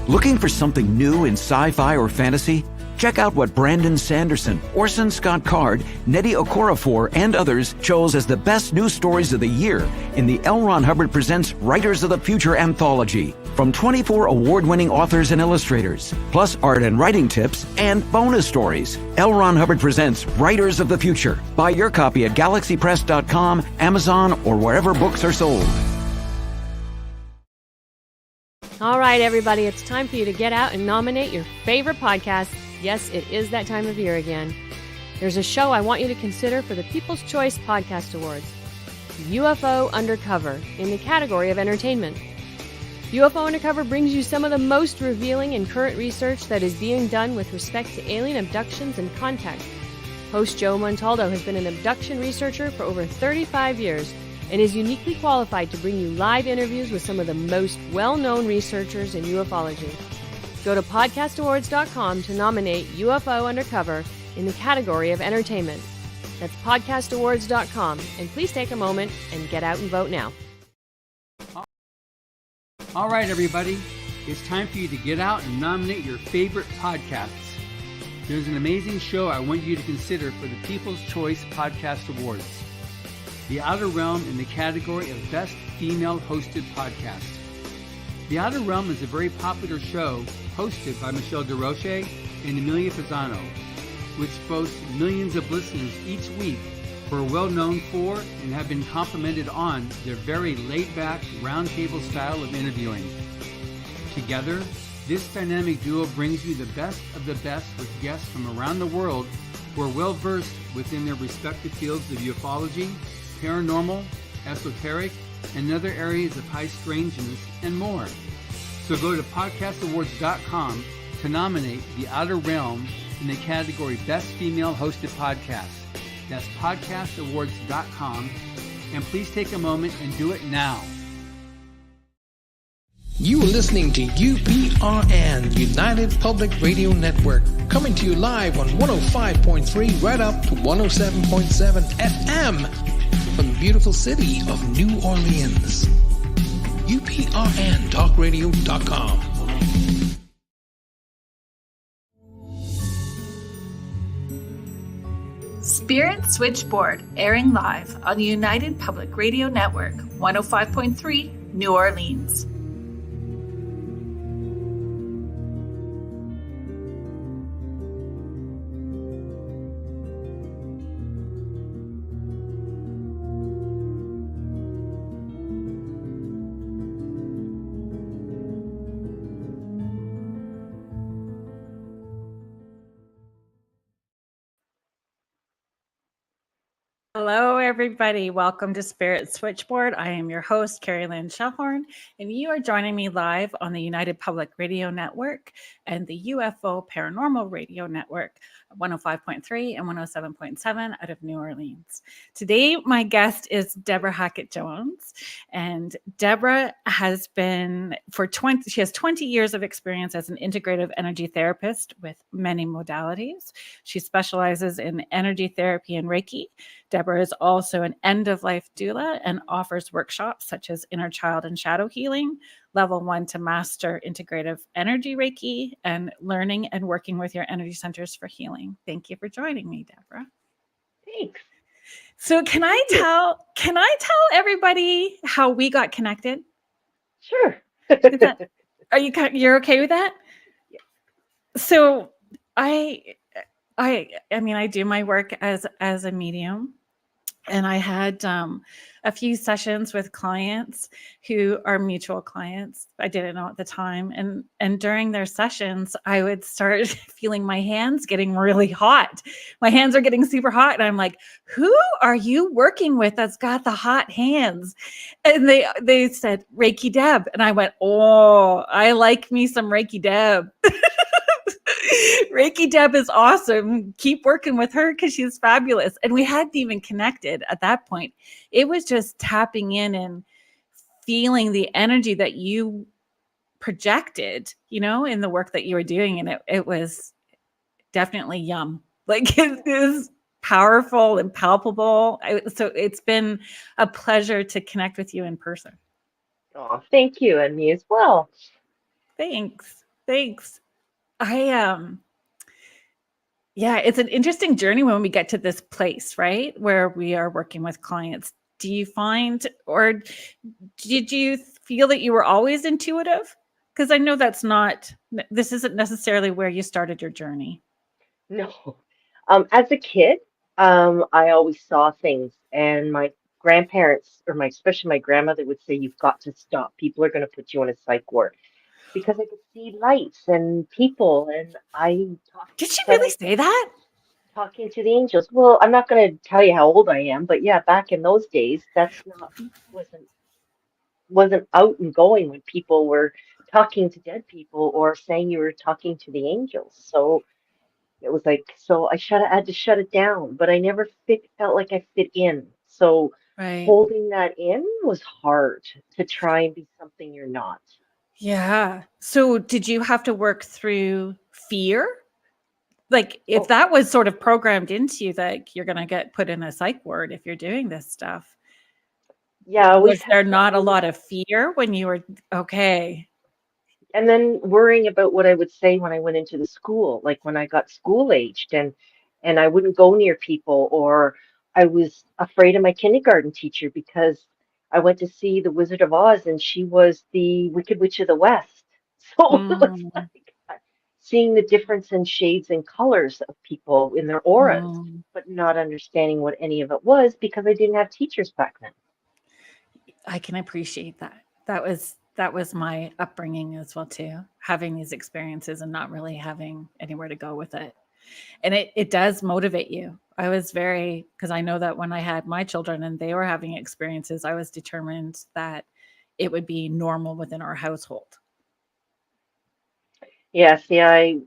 Looking for something new in sci-fi or fantasy? Check out what Brandon Sanderson, Orson Scott Card, Nnedi Okorafor, and others chose as the best news stories of the year in the L. Ron Hubbard Presents Writers of the Future anthology from 24 award-winning authors and illustrators, plus art and writing tips and bonus stories. L. Ron Hubbard Presents Writers of the Future. Buy your copy at galaxypress.com, Amazon, or wherever books are sold. All right, everybody, it's time for you to get out and nominate your favorite podcast. Yes, it is that time of year again. There's a show I want you to consider for the People's Choice Podcast Awards, UFO Undercover, in the category of entertainment. UFO Undercover brings you some of the most revealing and current research that is being done with respect to alien abductions and contact. Host Joe Montaldo has been an abduction researcher for over 35 years and is uniquely qualified to bring you live interviews with some of the most well-known researchers in ufology. Go to podcastawards.com to nominate UFO Undercover in the category of entertainment. That's podcastawards.com, and please take a moment and get out and vote now. All right, everybody, it's time for you to get out and nominate your favorite podcasts. There's an amazing show I want you to consider for the People's Choice Podcast Awards. The Outer Realm in the category of Best Female Hosted Podcast. The Outer Realm is a very popular show hosted by Michelle DeRoche and Amelia Pisano, which boasts millions of listeners each week who are well known for and have been complimented on their very laid-back, roundtable style of interviewing. Together, this dynamic duo brings you the best of the best with guests from around the world who are well-versed within their respective fields of ufology, paranormal, esoteric, and other areas of high strangeness, and more. So go to podcastawards.com to nominate The Outer Realm in the category Best Female Hosted Podcast. That's podcastawards.com, and please take a moment and do it now. You are listening to UPRN, United Public Radio Network, coming to you live on 105.3 right up to 107.7 FM from the beautiful city of New Orleans. UPRNTalkRadio.com. Spirit Switchboard, airing live on the United Public Radio Network, 105.3 New Orleans. Hello, everybody. Welcome to Spirit Switchboard. I am your host, Kerrilynn Shellhorn, and you are joining me live on the United Public Radio Network and the UFO Paranormal Radio Network, 105.3 and 107.7 out of New Orleans. Today, my guest is Deborah Hackett-Jones, and Deborah has been she has 20 years of experience as an integrative energy therapist with many modalities. She specializes in energy therapy and Reiki. Deborah is also an End of Life Doula and offers workshops such as Inner Child and Shadow Healing, Level 1 to Master Integrative Energy Reiki, and learning and working with your energy centers for healing. Thank you for joining me, Deborah. Thanks. So can I tell everybody how we got connected? Sure. You're okay with that? So I do my work as a medium, and I had a few sessions with clients who are mutual clients. I didn't know at the time. And during their sessions, I would start feeling my hands getting really hot. My hands are getting super hot. And I'm like, who are you working with that's got the hot hands? And they said, Reiki Deb. And I went, oh, I like me some Reiki Deb. Reiki Deb is awesome. Keep working with her because she's fabulous. And we hadn't even connected at that point. It was just tapping in and feeling the energy that you projected, in the work that you were doing. And it was definitely yum. Like it is powerful and palpable. So it's been a pleasure to connect with you in person. Oh, thank you. And me as well. Thanks. Thanks. Yeah, it's an interesting journey when we get to this place, right? Where we are working with clients. Do you find, or did you feel that you were always intuitive? Because I know this isn't necessarily where you started your journey. No. As a kid, I always saw things, and my grandparents, or especially my grandmother, would say, "You've got to stop. People are going to put you in a psych ward," because I could see lights and people, and Did she said really I say that? talking to the angels. Well, I'm not going to tell you how old I am, but yeah, back in those days, that's not wasn't wasn't out and going when people were talking to dead people or saying you were talking to the angels. So it was like, so I had to shut it down, but I never felt like I fit in. So Right. holding that in was hard to try and be something you're not. Yeah. So did you have to work through fear? Like if Oh, that was sort of programmed into you that you're going to get put in a psych ward if you're doing this stuff, yeah, I always was had there that not a little. lot of fear when you were okay? And then worrying about what I would say when I went into the school, like when I got school aged and I wouldn't go near people, or I was afraid of my kindergarten teacher because I went to see The Wizard of Oz and she was the Wicked Witch of the West. So it was Mm, like seeing the difference in shades and colors of people in their auras, mm. but not understanding what any of it was because I didn't have teachers back then. I can appreciate that. That was my upbringing as well too, having these experiences and not really having anywhere to go with it. And it does motivate you. I was very, because I know that when I had my children and they were having experiences, I was determined that it would be normal within our household. Yeah, see, I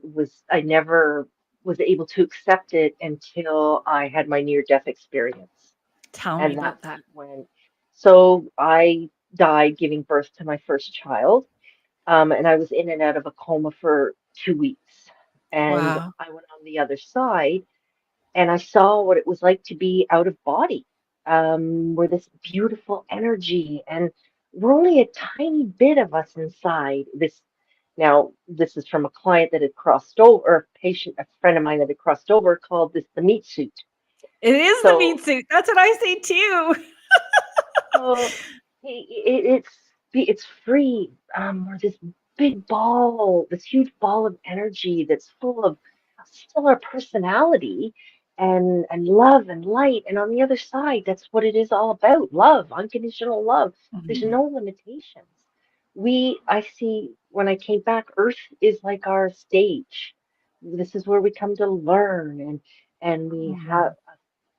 never was able to accept it until I had my near-death experience. Tell me And about that's that. when, so I died giving birth to my first child. And I was in and out of a coma for 2 weeks. And Wow. I went on the other side and I saw what it was like to be out of body, where this beautiful energy, and we're only a tiny bit of us inside this. Now, this is from a client that had crossed over, or a patient, a friend of mine that had crossed over, called this the meat suit. It is the So meat suit. That's what I say too. So it's free. Or this big ball, this huge ball of energy that's full of still our personality and love and light. And on the other side, that's what it is all about. Love, unconditional love. There's Mhm. no limitations. I see when I came back, Earth is like our stage. This is where we come to learn and we have Mhm.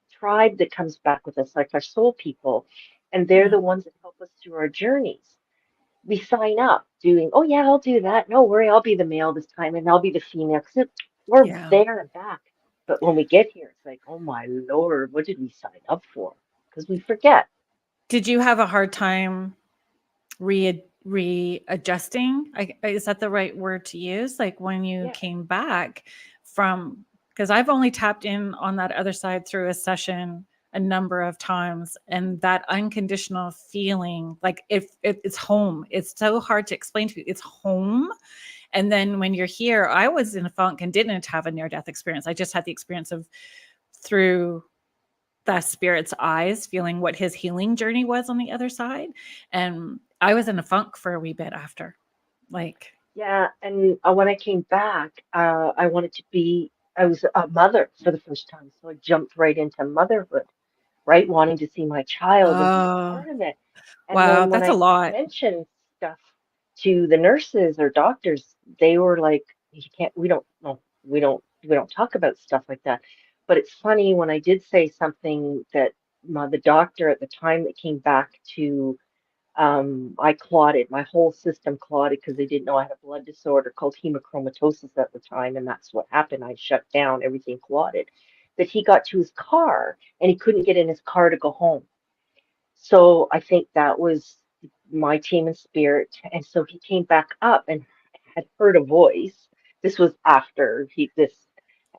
tribe that comes back with us, like our soul people, and they're Yeah. the ones that help us through our journeys. We sign up doing, oh yeah, I'll do that. No worry, I'll be the male this time, and I'll be the female because we're Yeah. there and back. But when we get here, it's like, oh my Lord, what did we sign up for? Because we forget. Did you have a hard time readjusting? Is that the right word to use? Like when you Yeah. came back from, because I've only tapped in on that other side through a session a number of times, and that unconditional feeling, like if it's home, it's so hard to explain to you. It's home. And then when you're here, I was in a funk and didn't have a near death experience. I just had the experience of through the spirit's eyes, feeling what his healing journey was on the other side. And I was in a funk for a wee bit after. Like, Yeah, and when I came back, I was a mother for the first time. So I jumped right into motherhood, right? Wanting to see my child and be a oh, part of it. And wow, then when that's a I lot. mentioned stuff to the nurses or doctors, they were like, "You can't. We don't. No, we don't talk about stuff like that." But it's funny when I did say something that the doctor at the time that came back to, I clotted. My whole system clotted because they didn't know I had a blood disorder called hemochromatosis at the time, and that's what happened. I shut down. Everything clotted. That he got to his car and he couldn't get in his car to go home. So I think that was my team and spirit. And so he came back up and had heard a voice. This was after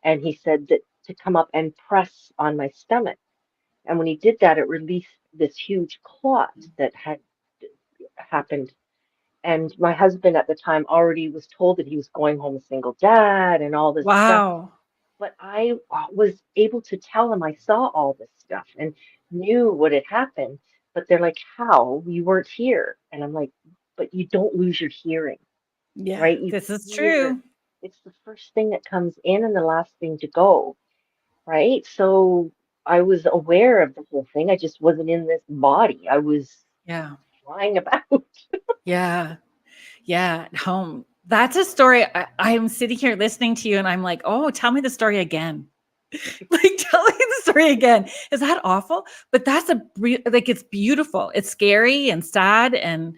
and he said that to come up and press on my stomach. And when he did that, it released this huge clot that had happened. And my husband at the time already was told that he was going home a single dad and all this stuff. Wow. But I was able to tell him I saw all this stuff and knew what had happened. But they're like, how? You weren't here. And I'm like, but you don't lose your hearing, Yeah, right? You this is hear, true. it's the first thing that comes in and the last thing to go, right? So I was aware of the whole thing. I just wasn't in this body. I was Yeah. flying about. Yeah. Yeah. At home. That's a story. I'm sitting here listening to you and I'm like, oh, tell me the story again. Like, tell me the story again. Is that awful? But that's like, it's beautiful. It's scary and sad and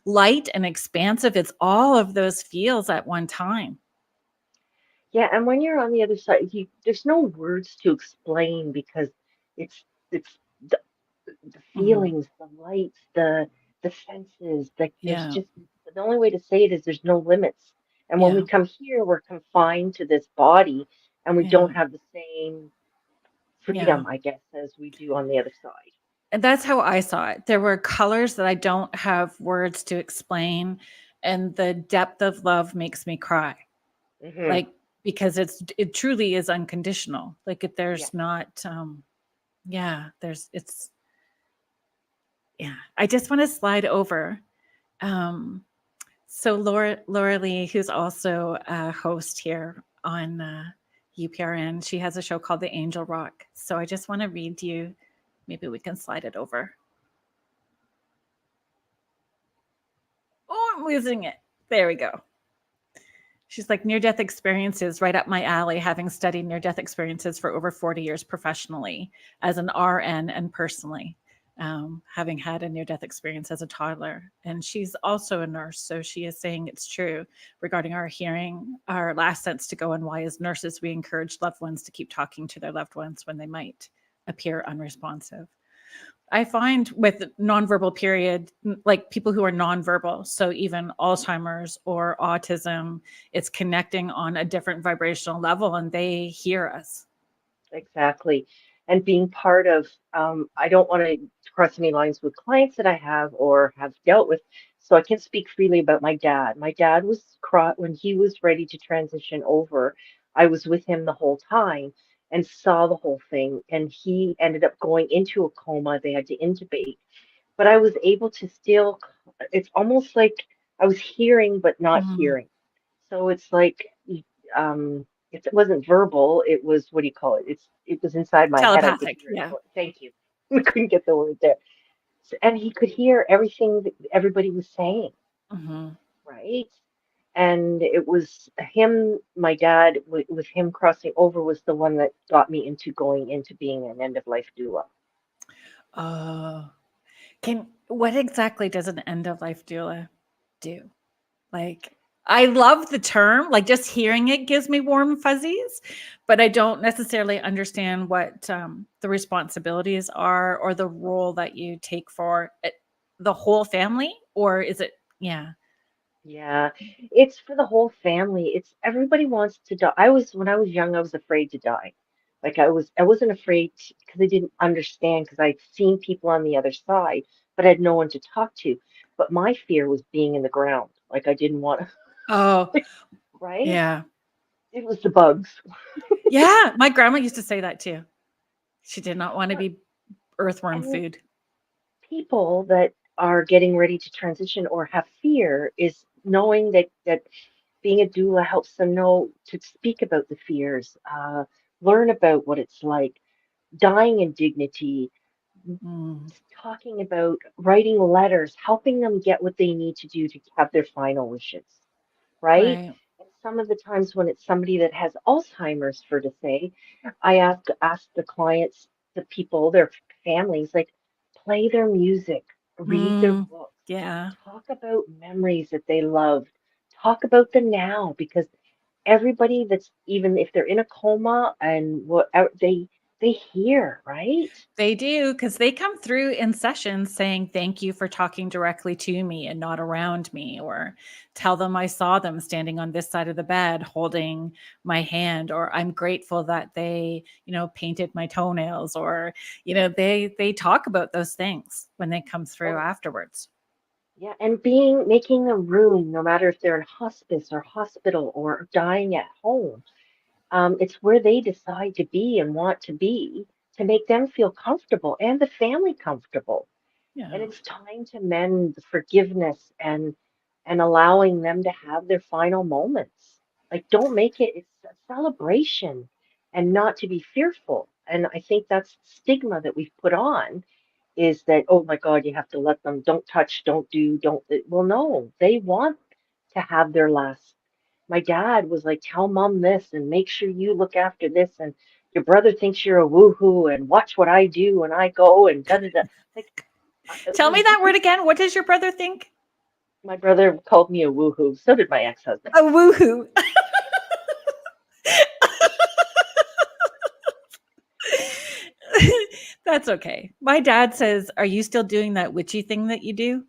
light and expansive. It's all of those feels at one time. Yeah, and when you're on the other side, there's no words to explain because it's the Mhm. feelings, the lights, the senses. Like there's Yeah. just the only way to say it is there's no limits. And when we Yeah. come here, we're confined to this body, and we Yeah. don't have the same Yeah. freedom, I guess, as we do on the other side. And that's how I saw it. There were colors that I don't have words to explain. And the depth of love makes me cry. Hmm. Like, because it truly is unconditional. Like, if Yeah. there's not, yeah, yeah. I just want to slide over. Um, so Laura Lee, who's also a host here on UPRN, she has a show called The Angel Rock. So I just want to read you. Maybe we can slide it over. Oh, I'm losing it. There we go. She's like, near-death experiences right up my alley, having studied near-death experiences for over 40 years professionally as an RN and personally, having had a near-death experience as a toddler. And she's also a nurse, so she is saying it's true regarding our hearing, our last sense to go, and why as nurses we encourage loved ones to keep talking to their loved ones when they might appear unresponsive. I find with nonverbal period, like people who are nonverbal, so even Alzheimer's or autism, it's connecting on a different vibrational level and they hear us. Exactly. And being part of, I don't want to cross any lines with clients that I have or have dealt with, so I can speak freely about my dad. My dad was when he was ready to transition over. I was with him the whole time and saw the whole thing. And he ended up going into a coma. They had to intubate, but I was able to still, it's almost like I was hearing but not Mm. hearing. So it's like, um, it wasn't verbal, it was, what do you call it? It was inside my head. I could Telepathic. hear it. Yeah. Thank you. I couldn't get the word there. And he could hear everything that everybody was saying, Hmm. right? And it was him, my dad, with him crossing over, was the one that got me into going into being an end of life doula. Oh, what exactly does an end of life doula do? Like, I love the term, like just hearing it gives me warm fuzzies, but I don't necessarily understand what the responsibilities are or the role that you take for it, the whole family, or is it, yeah. Yeah, it's for the whole family. It's everybody wants to die. When I was young, I was afraid to die. Like I wasn't afraid because I didn't understand because I'd seen people on the other side, but I had no one to talk to. But my fear was being in the ground. Like I didn't want Oh, to, right? yeah. It was the bugs. Yeah. My grandma used to say that too. She did not want to But be earthworm and food. people that are getting ready to transition or have fear is knowing that being a doula helps them know to speak about the fears, learn about what it's like, dying in dignity, Mm, talking about writing letters, helping them get what they need to do to have their final wishes, right? right. And some of the times when it's somebody that has Alzheimer's, for to say, I ask the clients, the people, their families, like play their music, read their Mm, books, yeah. talk about memories that they loved, talk about the now, because everybody that's even if they're in a coma and whatever they hear, right? They do, because they come through in sessions saying, thank you for talking directly to me and not around me, or tell them I saw them standing on this side of the bed holding my hand, or I'm grateful that they, painted my toenails, or, they talk about those things when they come through Oh, afterwards. Yeah, and making a room, no matter if they're in hospice or hospital or dying at home, it's where they decide to be and want to be to make them feel comfortable and the family comfortable. And Yeah. it's time to mend the forgiveness and allowing them to have their final moments. Like, don't make it's a celebration and not to be fearful. And I think that's the stigma that we've put on is that, oh my God, you have to let them, don't touch, don't do, don't. Well, no, they want to have their last. My dad was like, tell mom this and make sure you look after this. And your brother thinks you're a woohoo and watch what I do when I go and da da da. Like, it Tell me was that word really, again. What does your brother think? my brother called me a woohoo. So did my ex-husband. A woohoo. That's okay. My dad says, "Are you still doing that witchy thing that you do?"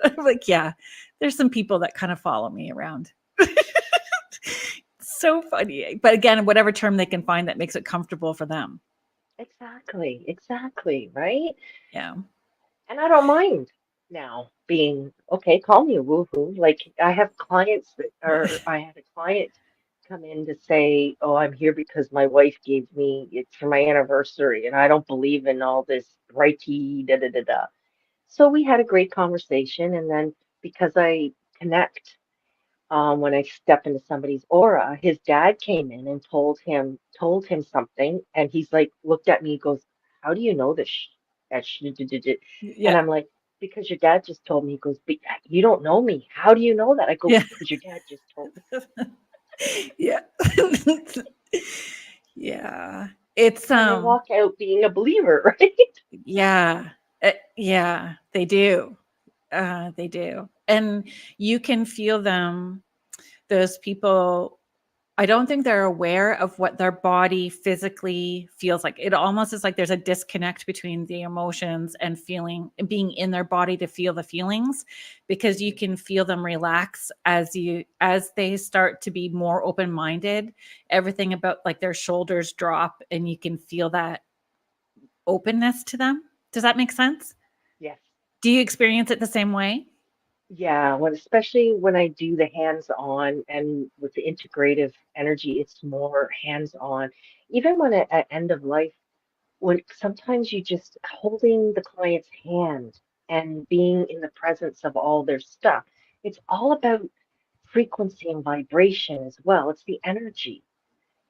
I'm like, yeah, there's some people that kind of follow me around. So funny. But again, whatever term they can find that makes it comfortable for them. Exactly, exactly, right? Yeah. And I don't mind now being okay, call me a woohoo. Like I have clients that are, I had a client come in to say, oh, I'm here because my wife gave me it for my anniversary and I don't believe in all this Reiki, da da da da. So we had a great conversation. And then because I connect when I step into somebody's aura, his dad came in and told him something, and he's like looked at me, he goes, "How do you know this?" And Yeah. I'm like, "Because your dad just told me." He goes, "But you don't know me. How do you know that?" I go, Yeah. "Because your dad just told me." Yeah. Yeah. It's And they walk out being a believer, right? yeah. Yeah, they do. They do. And you can feel them, those people. I don't think they're aware of what their body physically feels like. It almost is like there's a disconnect between the emotions and feeling being in their body to feel the feelings, because you Mhm. can feel them relax as they start to be more open-minded. Everything about like their shoulders drop and you can feel that openness to them. Does that make sense? Yes. Do you experience it the same way? Yeah, especially when I do the hands-on and with the integrative energy, it's more hands-on. Even when at end of life, when sometimes you just holding the client's hand and being in the presence of all their stuff, it's all about frequency and vibration as well. It's the energy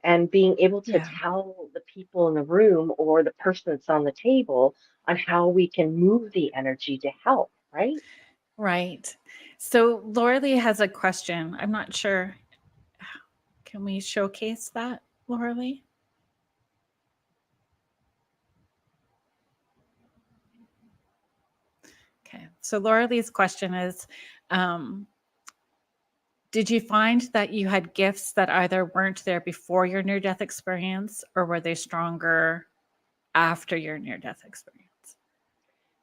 and being able to Yeah. tell the people in the room or the person that's on the table on how we can move the energy to help, right? Right. So Laura Lee has a question. I'm not sure. Can we showcase that, Laura Lee? Okay. So Laura Lee's question is, um, did you find that you had gifts that either weren't there before your near-death experience, or were they stronger after your near-death experience? Were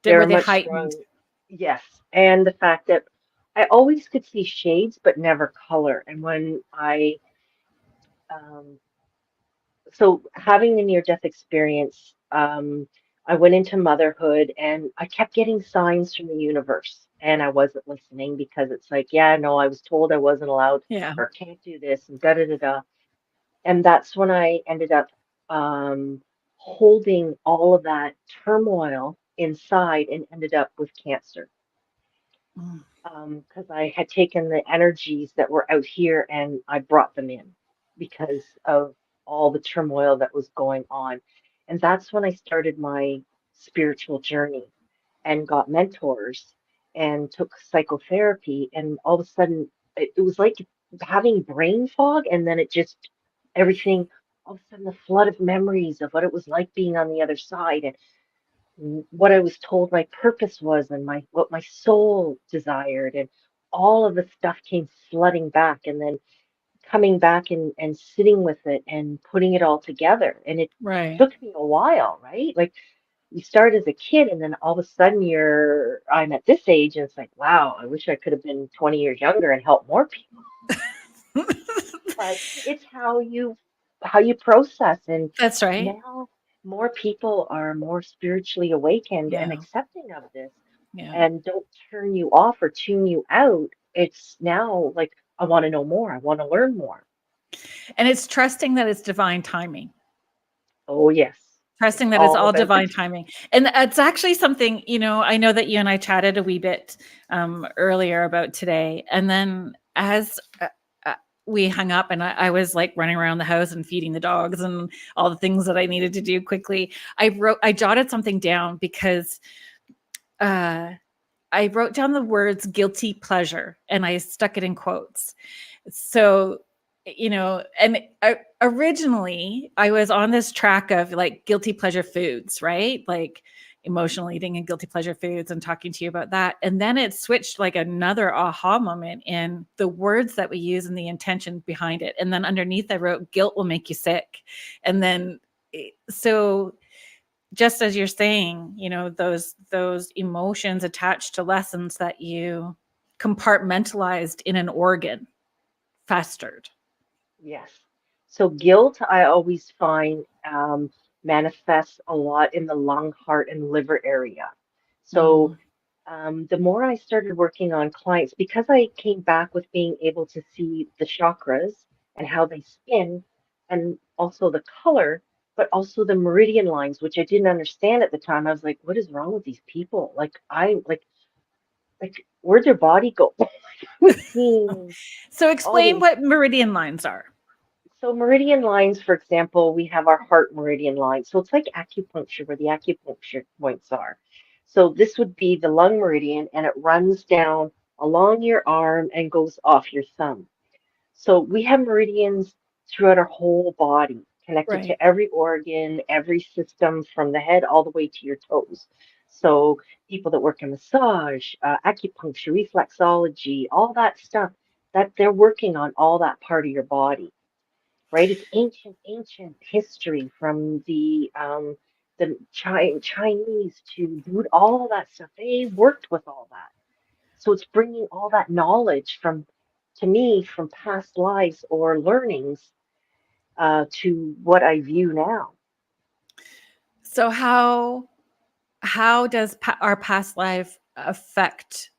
They're they much heightened? strong. Yes. And the fact that I always could see shades, but never color. And when um, so having the near-death experience, I went into motherhood and I kept getting signs from the universe. And I wasn't listening because it's like, yeah, no, I was told I wasn't allowed Yeah. or can't do this and da da da da. And that's when I ended up holding all of that turmoil inside and ended up with cancer. Mm. Because I had taken the energies that were out here and I brought them in because of all the turmoil that was going on. And that's when I started my spiritual journey and got mentors and took psychotherapy. And all of a sudden, it was like having brain fog. And then it just, everything, all of a sudden, the flood of memories of what it was like being on the other side. And what I was told my purpose was and my what my soul desired and all of the stuff came flooding back and then coming back and sitting with it and putting it all together. And it Right. took me a while, right? Like you start as a kid and then all of a sudden I'm at this age and it's like, wow, I wish I could have been 20 years younger and helped more people. But it's how you process and That's right. now more people are more spiritually awakened and Yeah. accepting of this. Yeah. and don't turn you off or tune you out. It's now like, I want to know more. I want to learn more. And it's trusting that it's divine timing. Oh, yes. It's Trusting that it's all all about the divine timing. And it's actually something, I know that you and I chatted a wee bit earlier about today. And then as we hung up and I was like running around the house and feeding the dogs and all the things that I needed to do quickly, I jotted something down because I wrote down the words guilty pleasure and I stuck it in quotes. So, and originally I was on this track of like guilty pleasure foods, right? Like emotional eating and guilty pleasure foods and talking to you about that. And then it switched like another aha moment in the words that we use and the intention behind it. And then underneath I wrote guilt will make you sick. And then, so just as you're saying, those emotions attached to lessons that you compartmentalized in an organ festered. Yes. So guilt, I always find manifests a lot in the lung, heart, and liver area. So Mm, the more I started working on clients, because I came back with being able to see the chakras and how they spin, and also the color, but also the meridian lines, which I didn't understand at the time. I was like, what is wrong with these people? Like, where'd their body go? I was seeing So all explain these. what meridian lines are. So meridian lines, for example, we have our heart meridian line. So it's like acupuncture, where the acupuncture points are. So this would be the lung meridian, and it runs down along your arm and goes off your thumb. So we have meridians throughout our whole body, connected Right. to every organ, every system from the head all the way to your toes. So people that work in massage, acupuncture, reflexology, all that stuff, that they're working on all that part of your body, right? It's ancient history from the Chinese to Buddha, all that stuff. They worked with all that. So it's bringing all that knowledge from, to me, from past lives or learnings to what I view now. So how does our past life affect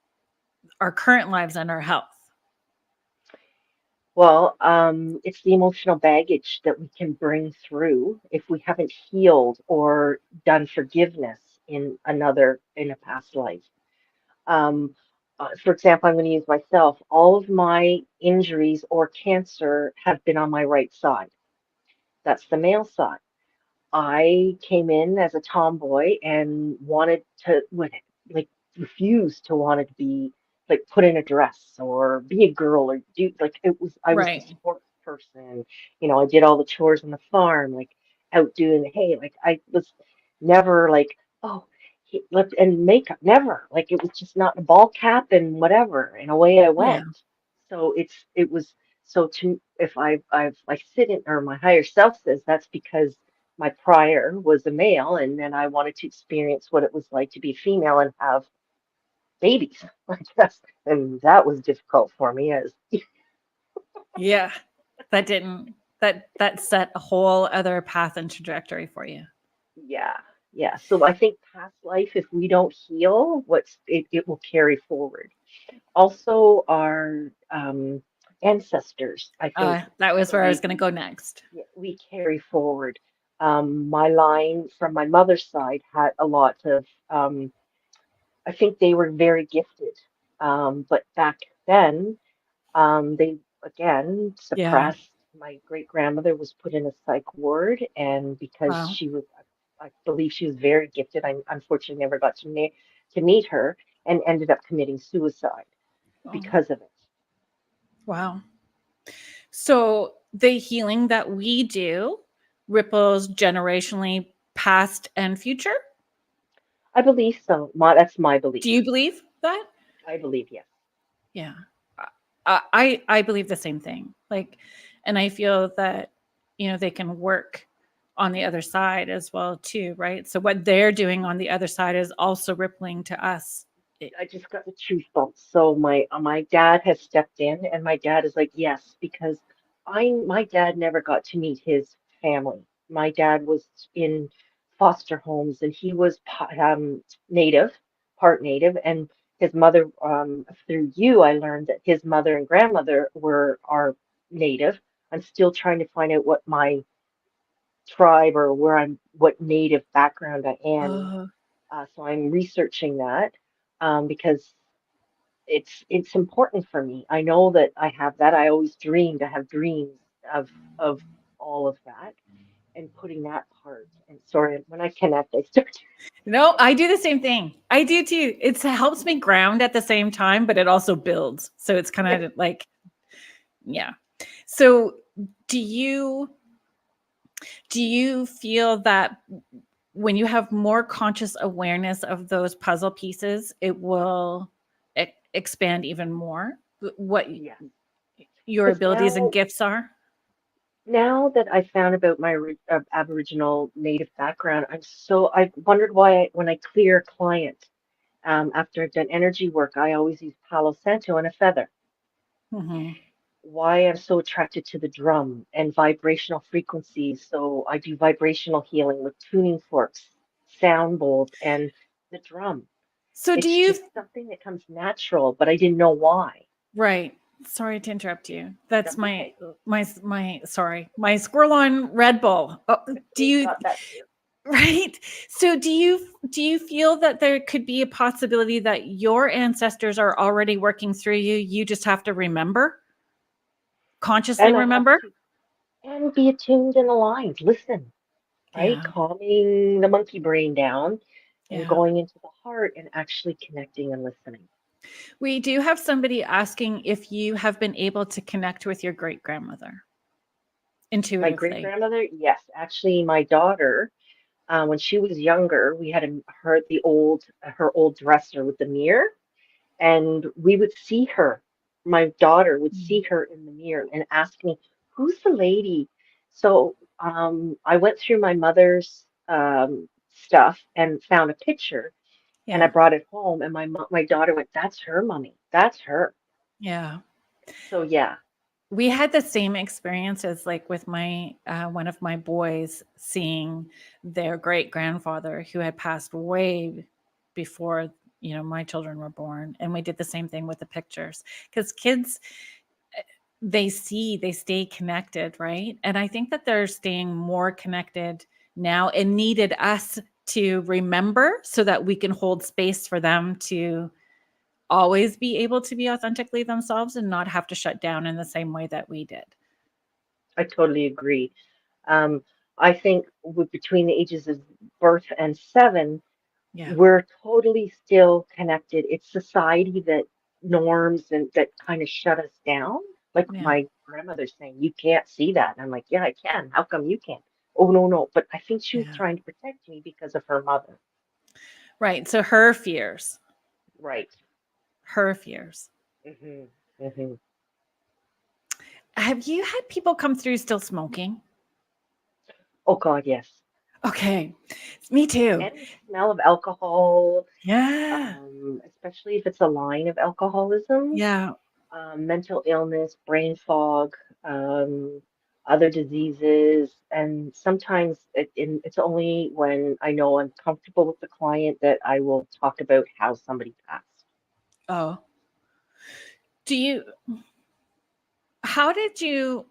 our current lives and our health? Well, it's the emotional baggage that we can bring through if we haven't healed or done forgiveness in a past life. Um, for example, I'm going to use myself. All of my injuries or cancer have been on my right side. That's the male side. I came in as a tomboy and would like refuse to want to be like put in a dress or be a girl or do like I was the Right. sports person. I did all the chores on the farm, like out doing the hay. Like I was never like, oh, lip and makeup, never. Like it was just not a ball cap and whatever, and away I Yeah. went. So it was so to if I sit in, or my higher self says that's because my prior was a male, and then I wanted to experience what it was like to be female and have babies, I guess. And that was difficult for me as Yeah. That set a whole other path and trajectory for you. yeah, yeah. So I think past life, if we don't heal, it will carry forward. Also, our ancestors, That I was where I was believe going to go next. we carry forward. My line from my mother's side had a lot of I think they were very gifted. But back then, they again Yeah. suppressed. My great grandmother was put in a psych ward, and because Wow. I believe she was very gifted. I unfortunately never got to meet her, and ended up committing suicide Oh, because of it. wow. So the healing that we do ripples generationally past and future. I believe so. That's my belief. Do you believe that? I believe yes. Yeah. I believe the same thing. Like, and I feel that, they can work on the other side as well too, right? So what they're doing on the other side is also rippling to us. I just got the truth bomb. So my dad has stepped in, and my dad is like, yes, because my dad never got to meet his family. My dad was in foster homes, and he was native, part Native, and his mother, through you, I learned that his mother and grandmother are Native. I'm still trying to find out what my tribe or what Native background I am. Oh, So I'm researching that because it's important for me. I know that I have that. I always dreamed. I have dreams of of all of that and putting that part. And sorry, when I connect, I start. no, I do the same thing. I do too. It helps me ground at the same time, but it also builds. So it's kind Yeah. of like, yeah. So do you feel that when you have more conscious awareness of those puzzle pieces, it will expand even more what Yes. your Because abilities and gifts are? now that I found about my Aboriginal Native background, I wondered why when I clear a client, after I've done energy work, I always use Palo Santo and a feather. Mhm. Why I'm so attracted to the drum and vibrational frequencies. So I do vibrational healing with tuning forks, sound bowls, and the drum. So do It's you just something that comes natural, but I didn't know why. right. Sorry to interrupt you. That's That's okay. my squirrel on Red Bull. Oh, do We've you got that too. right? So do you feel that there could be a possibility that your ancestors are already working through you? You just have to remember, consciously And I have remember? to and be attuned and aligned. Listen, right? Yeah. Calming the monkey brain down and Yeah. going into the heart and actually connecting and listening. We do have somebody asking if you have been able to connect with your great grandmother My great intuitively. grandmother, yes, actually, my daughter, when she was younger, we had her old dresser with the mirror, and we would see her. My daughter would see Mm. her in the mirror and ask me, "Who's the lady?" So I went through my mother's stuff and found a picture, and I Yeah. brought it home, and my daughter went, "That's her, mommy. That's her." Yeah. So yeah, We had the same experience as like with my one of my boys seeing their great grandfather who had passed way before my children were born, and we did the same thing with the pictures because kids, they stay connected, right? And I think that they're staying more connected now and needed us to remember so that we can hold space for them to always be able to be authentically themselves and not have to shut down in the same way that we did. I totally agree. Um, I think between the ages of birth and 7, Yeah. we're totally still connected. It's society that norms and that kind of shut us down. Like Yeah. my grandmother's saying, you can't see that. And I'm like, yeah, I can. How come you can't? Oh, no, no. But I think she was Yeah. trying to protect me because of her mother. Right. So her fears, Right. her fears. Hmm. Hmm. Have you had people come through still smoking? Oh, God, yes. Okay. Me too. And the smell of alcohol, Yeah. especially if it's a line of alcoholism. Yeah. Mental illness, brain fog, um, other diseases, and sometimes it's only when I know I'm comfortable with the client that I will talk about how somebody passed. Oh. Do you, how did you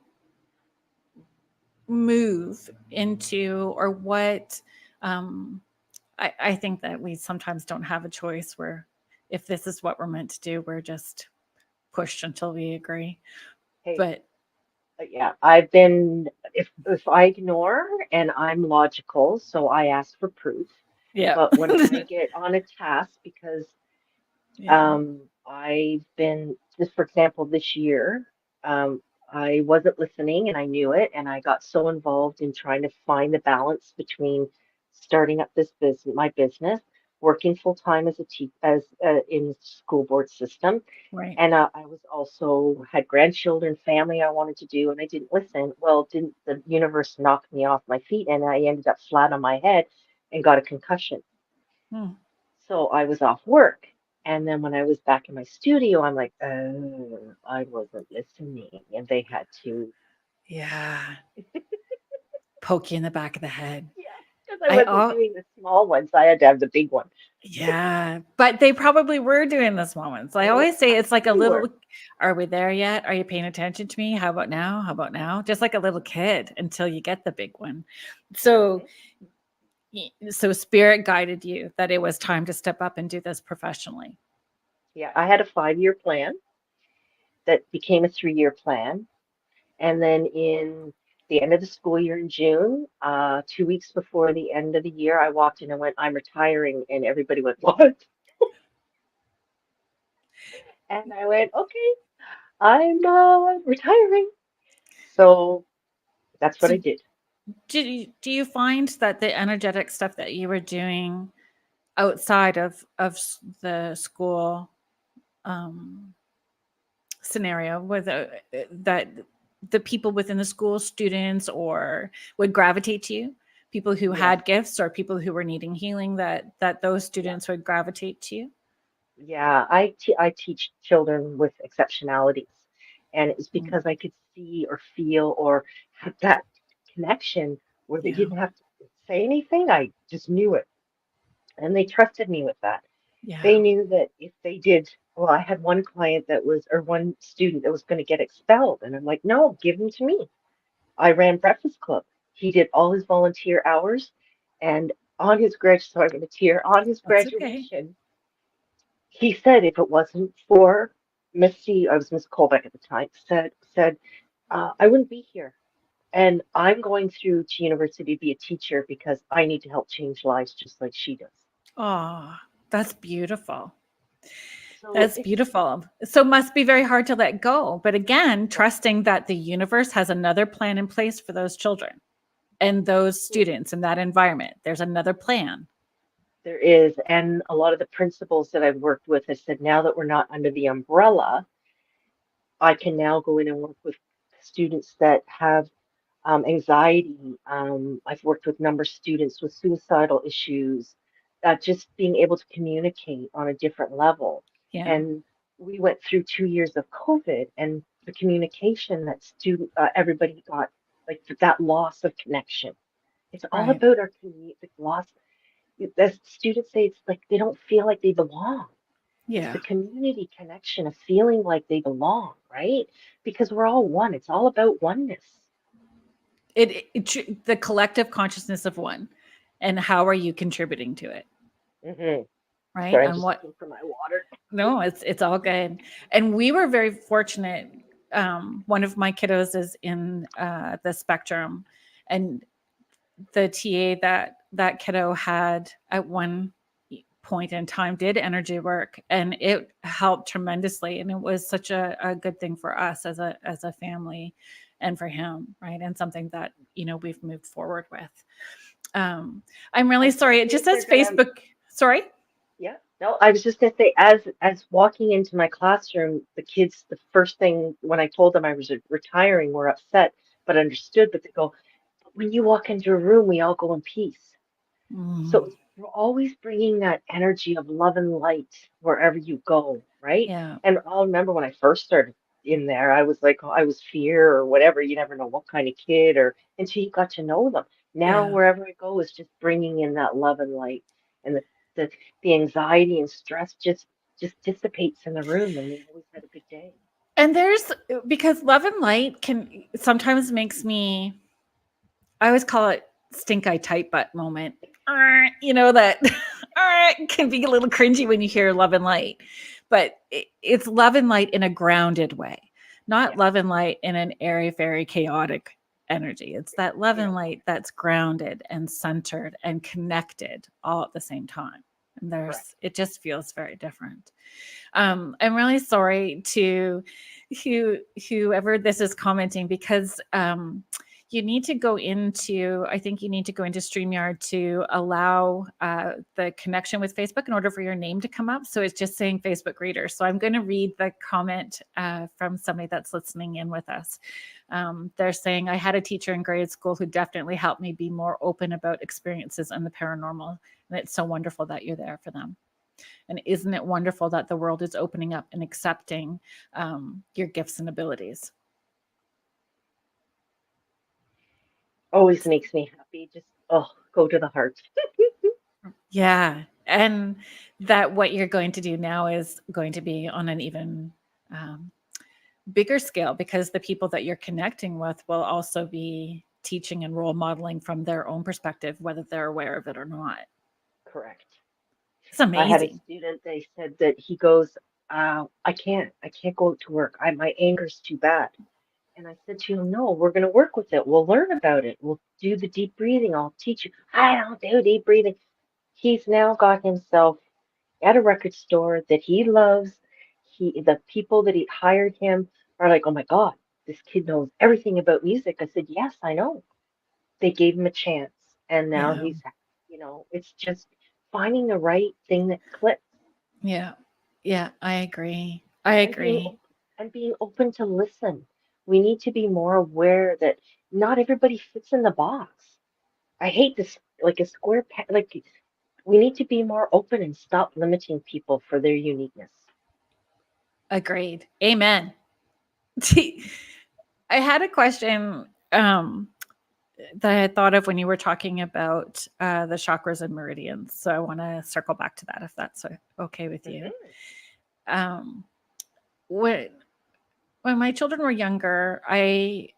move into, or what? Um, I think that we sometimes don't have a choice where if this is what we're meant to do, we're just pushed until we agree. Hey, But yeah, I've been if I ignore and I'm logical, so I ask for proof. yeah. But when I get on a task, because Yeah. I've been, just for example, this year, I wasn't listening and I knew it, and I got so involved in trying to find the balance between starting up this business, my business, working full time as in the school board system, Right. and I was also had grandchildren, family I wanted to do, and I didn't listen. Well, didn't the universe knock me off my feet, and I ended up flat on my head and got a concussion. Hmm. So I was off work. And then when I was back in my studio, I'm like, oh, I wasn't listening. And they had to, Yeah. Poke you in the back of the head. yeah, because I I wasn't all doing the small ones. I had to have the big one. Yeah, but they probably were doing this moments. I always say it's like a little, are we there yet? Are you paying attention to me? How about now? How about now? Just like a little kid until you get the big one. So, so spirit guided you that it was time to step up and do this professionally. Yeah, I had a 5-year plan that became a 3-year plan. And then in the end of the school year in June, 2 weeks before the end of the year, I walked in and went, I'm retiring. And everybody went, what? And I went, okay, I'm retiring. So that's what I So did. do you find that the energetic stuff that you were doing outside of the school scenario with that the people within the school, students, or would gravitate to you, people who Yes. had gifts or people who were needing healing, that those students would gravitate to you? Yeah, I teach children with exceptionalities, and it's Mm, because I could see or feel or have that connection where they yeah, didn't have to say anything. I just knew it, and they trusted me with that. They yeah. knew that if they did, well, I had one client that was, or one student that was going to get expelled, and I'm like, no, give him to me. I ran Breakfast Club. He did all his volunteer hours, and on his sorry, I'm going to tear, on his That's okay. graduation. He said if it wasn't for Missy, I was Miss Colbeck at the time, said I wouldn't be here. And I'm going through to university to be a teacher because I need to help change lives just like she does. Oh, that's beautiful. So That's it's beautiful. So it must be very hard to let go. But again, trusting that the universe has another plan in place for those children and those students in that environment. There's another plan. there is, and a lot of the principals that I've worked with have said now that we're not under the umbrella, I can now go in and work with students that have anxiety. I've worked with a number of students with suicidal issues, just being able to communicate on a different level. Yeah, And we went through 2 years of COVID, and the communication that everybody got, like that loss of connection. It's all right. about our community, the loss. The students say it's like they don't feel like they belong. It's the Yeah. community connection of feeling like they belong, right? Because we're all one. It's all about oneness. The collective consciousness of one, and how are you contributing to it, Hmm. right? Sorry, I'm And just what? looking for my water. No, it's all good. And we were very fortunate. One of my kiddos is in the spectrum, and the TA that kiddo had at one point in time did energy work, and it helped tremendously. And it was such a good thing for us as a family, and for him, right? And something that we've moved forward with. I'm really I sorry. It just think they're says gonna, Facebook. Sorry. yeah. No, I was just gonna say, as walking into my classroom, the kids, the first thing when I told them I was retiring, were upset, but understood. But they go, when you walk into a room, we all go in peace. So Mm, it's always bringing that energy of love and light wherever you go, right? yeah, And I'll remember when I first started in there, I was like, oh, I was fear or whatever. You never know what kind of kid or until you got to know them. Now yeah. wherever I go is just bringing in that love and light, and the, the anxiety and stress just dissipates in the room, and we always had a good day. And there's because love and light can sometimes makes me. I always call it stink eye tight butt moment. That can be a little cringy when you hear love and light, but it's love and light in a grounded way, not Yeah, love and light in an airy, fairy, chaotic energy. It's that love yeah, and light that's grounded and centered and connected all at the same time. And correct. it just feels very different. I'm really sorry to whoever this is commenting, because you need to go into, I think you need to go into StreamYard to allow the connection with Facebook in order for your name to come up. So it's just saying Facebook reader. So I'm going to read the comment from somebody that's listening in with us. They're saying, I had a teacher in grade school who definitely helped me be more open about experiences in the paranormal. And it's so wonderful that you're there for them. And isn't it wonderful that the world is opening up and accepting your gifts and abilities? Always makes me happy. Just, oh, go to the heart. Yeah. And that what you're going to do now is going to be on an even bigger scale, because the people that you're connecting with will also be teaching and role modeling from their own perspective, whether they're aware of it or not. Correct. It's I had a amazing. student, they said that he goes, I can't go to work. My anger's too bad. And I said to him, no, we're going to work with it. We'll learn about it. We'll do the deep breathing. I'll teach you. I don't do deep breathing. He's now got himself at a record store that he loves. The people that he hired him are like, oh my God, this kid knows everything about music. I said, yes, I know. They gave him a chance. And now Yeah. he's, it's just finding the right thing that clicks Yeah. Yeah. I agree. I and being agree. being open to listen. We need to be more aware that not everybody fits in the box. I hate this, like a square like we need to be more open and stop limiting people for their uniqueness. Agreed. Amen. I had a question that I thought of when you were talking about the chakras and meridians. So I want to circle back to that if that's okay with you. Um, when my children were younger, I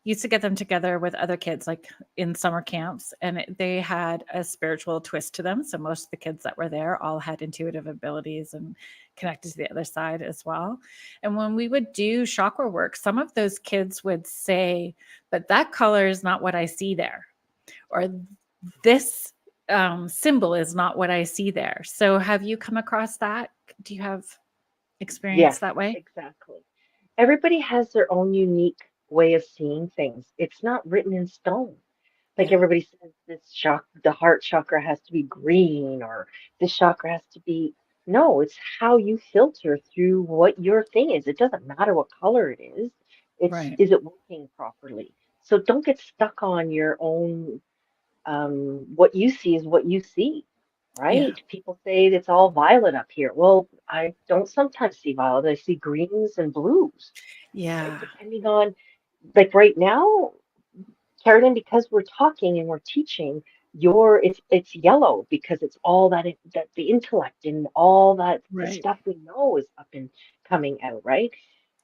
used to get them together with other kids, like in summer camps, and they had a spiritual twist to them. So most of the kids that were there all had intuitive abilities and connected to the other side as well. And when we would do chakra work, some of those kids would say, "But that color is not what I see there," or "This symbol is not what I see there." So have you come across that? Do you have experience Yes, that way? exactly. Everybody has their own unique way of seeing things. It's not written in stone. Like Yeah. everybody says, the heart chakra has to be green, or this chakra has to be. No, it's how you filter through what your thing is. It doesn't matter what color it is. Right. Is it working properly? So don't get stuck on your own. What you see is what you see, Yeah. right? People say it's all violet up here. Well, I don't sometimes see violet. I see greens and blues, right? Yeah. Depending on, like right now, Kerrilynn, because we're talking and we're teaching, it's yellow because it's all that the intellect and all that the Right. stuff we know is up and coming out, right?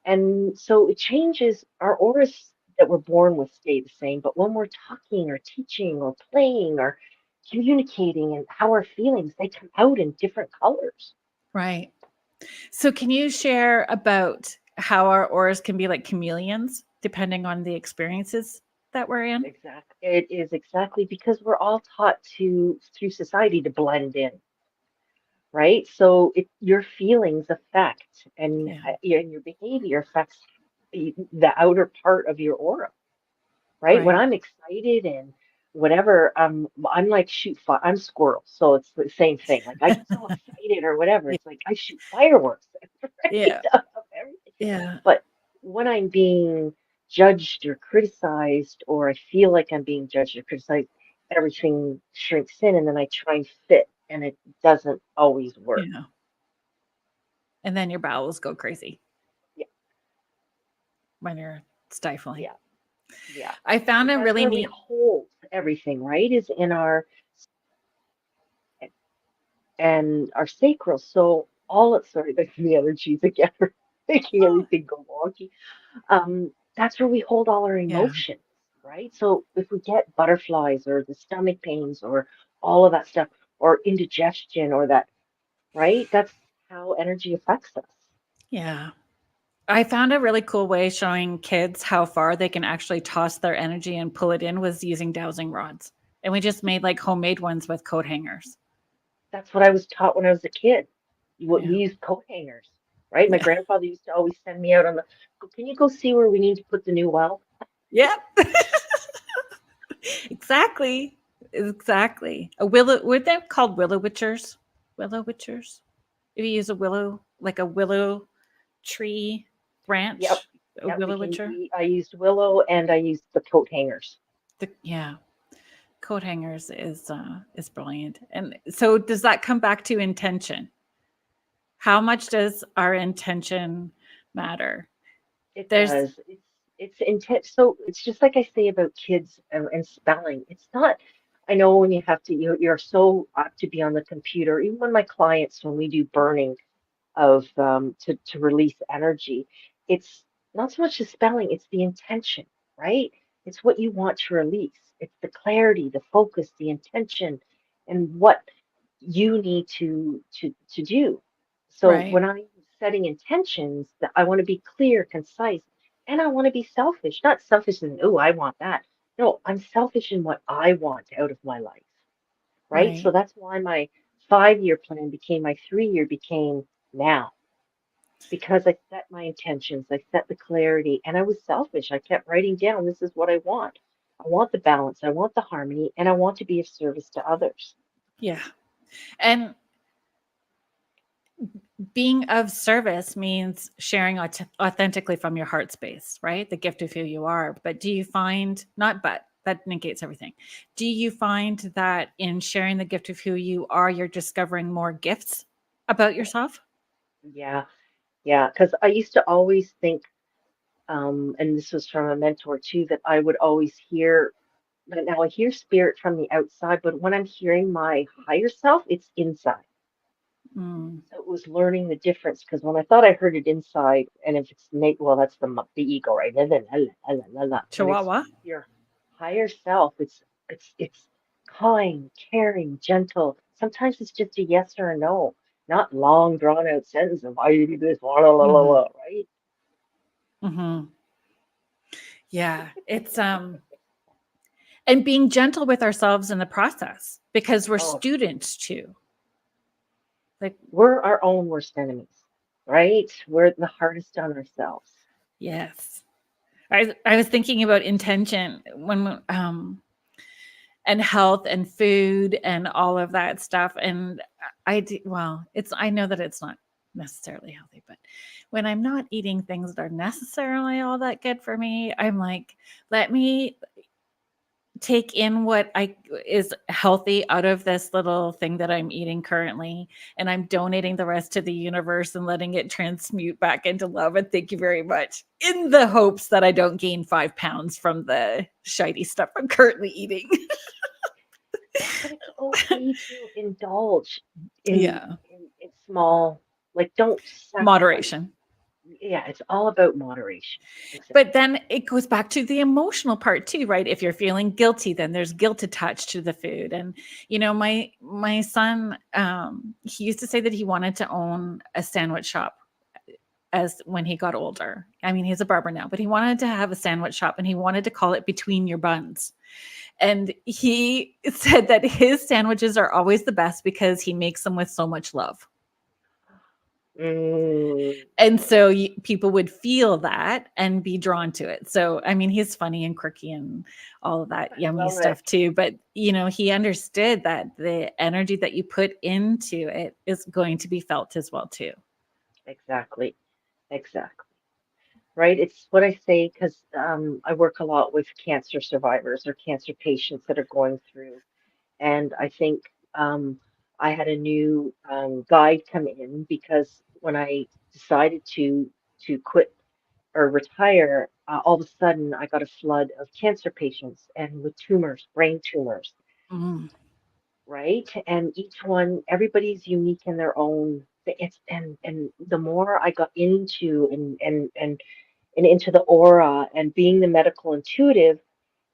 And so it changes. Our auras that we're born with stay the same, but when we're talking or teaching or playing or communicating and how our feelings, they come out in different colors. Right. So can you share about how our auras can be like chameleons depending on the experiences that we're in? Exactly. It is exactly because we're all taught through society to blend in, right? So your feelings affect Yeah. and your behavior affects the outer part of your aura, right? When Right. I'm excited and whatever, I'm like shoot fire. I'm squirrel, so it's the same thing. Like I get so excited or whatever, Yeah. it's like I shoot fireworks, right? Yeah. Of everything. Yeah. But when I'm being judged or criticized, or I feel like I'm being judged or criticized, everything shrinks in, and then I try and fit, and it doesn't always work. Yeah. And then your bowels go crazy Yeah, when you're stifling. yeah, yeah. I So found a that's really where we neat. hold everything, right? Is in our and our sacral. So all it's sorry, the energies again are making Oh, everything go wonky. That's where we hold all our yeah. emotions, right? So if we get butterflies or the stomach pains or all of that stuff or indigestion or that, right? That's how energy affects us. Yeah. I found a really cool way showing kids how far they can actually toss their energy and pull it in was using dowsing rods. And we just made like homemade ones with coat hangers. That's what I was taught when I was a kid. We Yeah. used coat hangers, right? My Yeah. grandfather used to always send me out on can you go see where we need to put the new well? Yep. Exactly. Exactly. A willow, were they called willow witchers? Willow witchers? If you use a willow, like a willow tree Yep. branch, a Yep. willow witcher. I used willow and I used the coat hangers. Yeah, coat hangers is brilliant. And so, does that come back to intention? How much does our intention matter? It There's does. It's intense. So it's just like I say about kids and spelling. It's not, I know when you have to, you're so apt to be on the computer. Even when my clients, when we do burning of to release energy, it's not so much the spelling, it's the intention, right? It's what you want to release. It's the clarity, the focus, the intention, and what you need to do. So Right. when I'm setting intentions, that I want to be clear, concise, and I want to be selfish. Not selfish in, oh, I want that. No, I'm selfish in what I want out of my life, right? So Right. that's why my 5-year plan became my 3-year became now, because I set my intentions, I set the clarity, and I was selfish. I kept writing down, this is what I want. I want the balance, I want the harmony, and I want to be of service to others. Yeah. And being of service means sharing authentically from your heart space, right? The gift of who you are. But do you find, not but, that negates everything. Do you find that in sharing the gift of who you are, you're discovering more gifts about yourself? Yeah, yeah. Because I used to always think, and this was from a mentor too, that I would always hear, but now I hear spirit from the outside, but when I'm hearing my higher self, it's inside. Mm. So it was learning the difference, because when I thought I heard it inside, and if it's well, that's the ego, right? La, la, la, la, la, la, la. When it's Chihuahua? your higher self, it's kind, caring, gentle. Sometimes it's just a yes or a no, not long drawn out sentence of why you do this, la la la la Hmm. la, right? Hmm. Yeah. It's and being gentle with ourselves in the process because we're Oh, students too. Like, we're our own worst enemies, right? We're the hardest on ourselves. yes. I was thinking about intention when and health and food and all of that stuff. And well, I know that it's not necessarily healthy, but when I'm not eating things that are necessarily all that good for me, I'm like, let me take in what I is healthy out of this little thing that I'm eating currently, and I'm donating the rest to the universe and letting it transmute back into love. And thank you very much, in the hopes that I don't gain 5 pounds from the shiny stuff I'm currently eating. But it's okay to indulge in Yeah. in small, like don't sacrifice. Moderation. Yeah, it's all about moderation. Exactly. But then it goes back to the emotional part too, right? If you're feeling guilty, then there's guilt attached to the food. And my son, he used to say that he wanted to own a sandwich shop as when he got older. I mean, he's a barber now, but he wanted to have a sandwich shop and he wanted to call it Between Your Buns. And he said that his sandwiches are always the best because he makes them with so much love. Mm, And so people would feel that and be drawn to it. So, I mean, he's funny and quirky and all of that I yummy love it. stuff too. But, he understood that the energy that you put into it is going to be felt as well too. Exactly. Exactly. Right. It's what I say because I work a lot with cancer survivors or cancer patients that are going through. And I think I had a new guide come in because when I decided to quit or retire, all of a sudden I got a flood of cancer patients and with tumors, brain tumors, Mm, right? And each one, everybody's unique in their own. It's and the more I got into and into the aura and being the medical intuitive,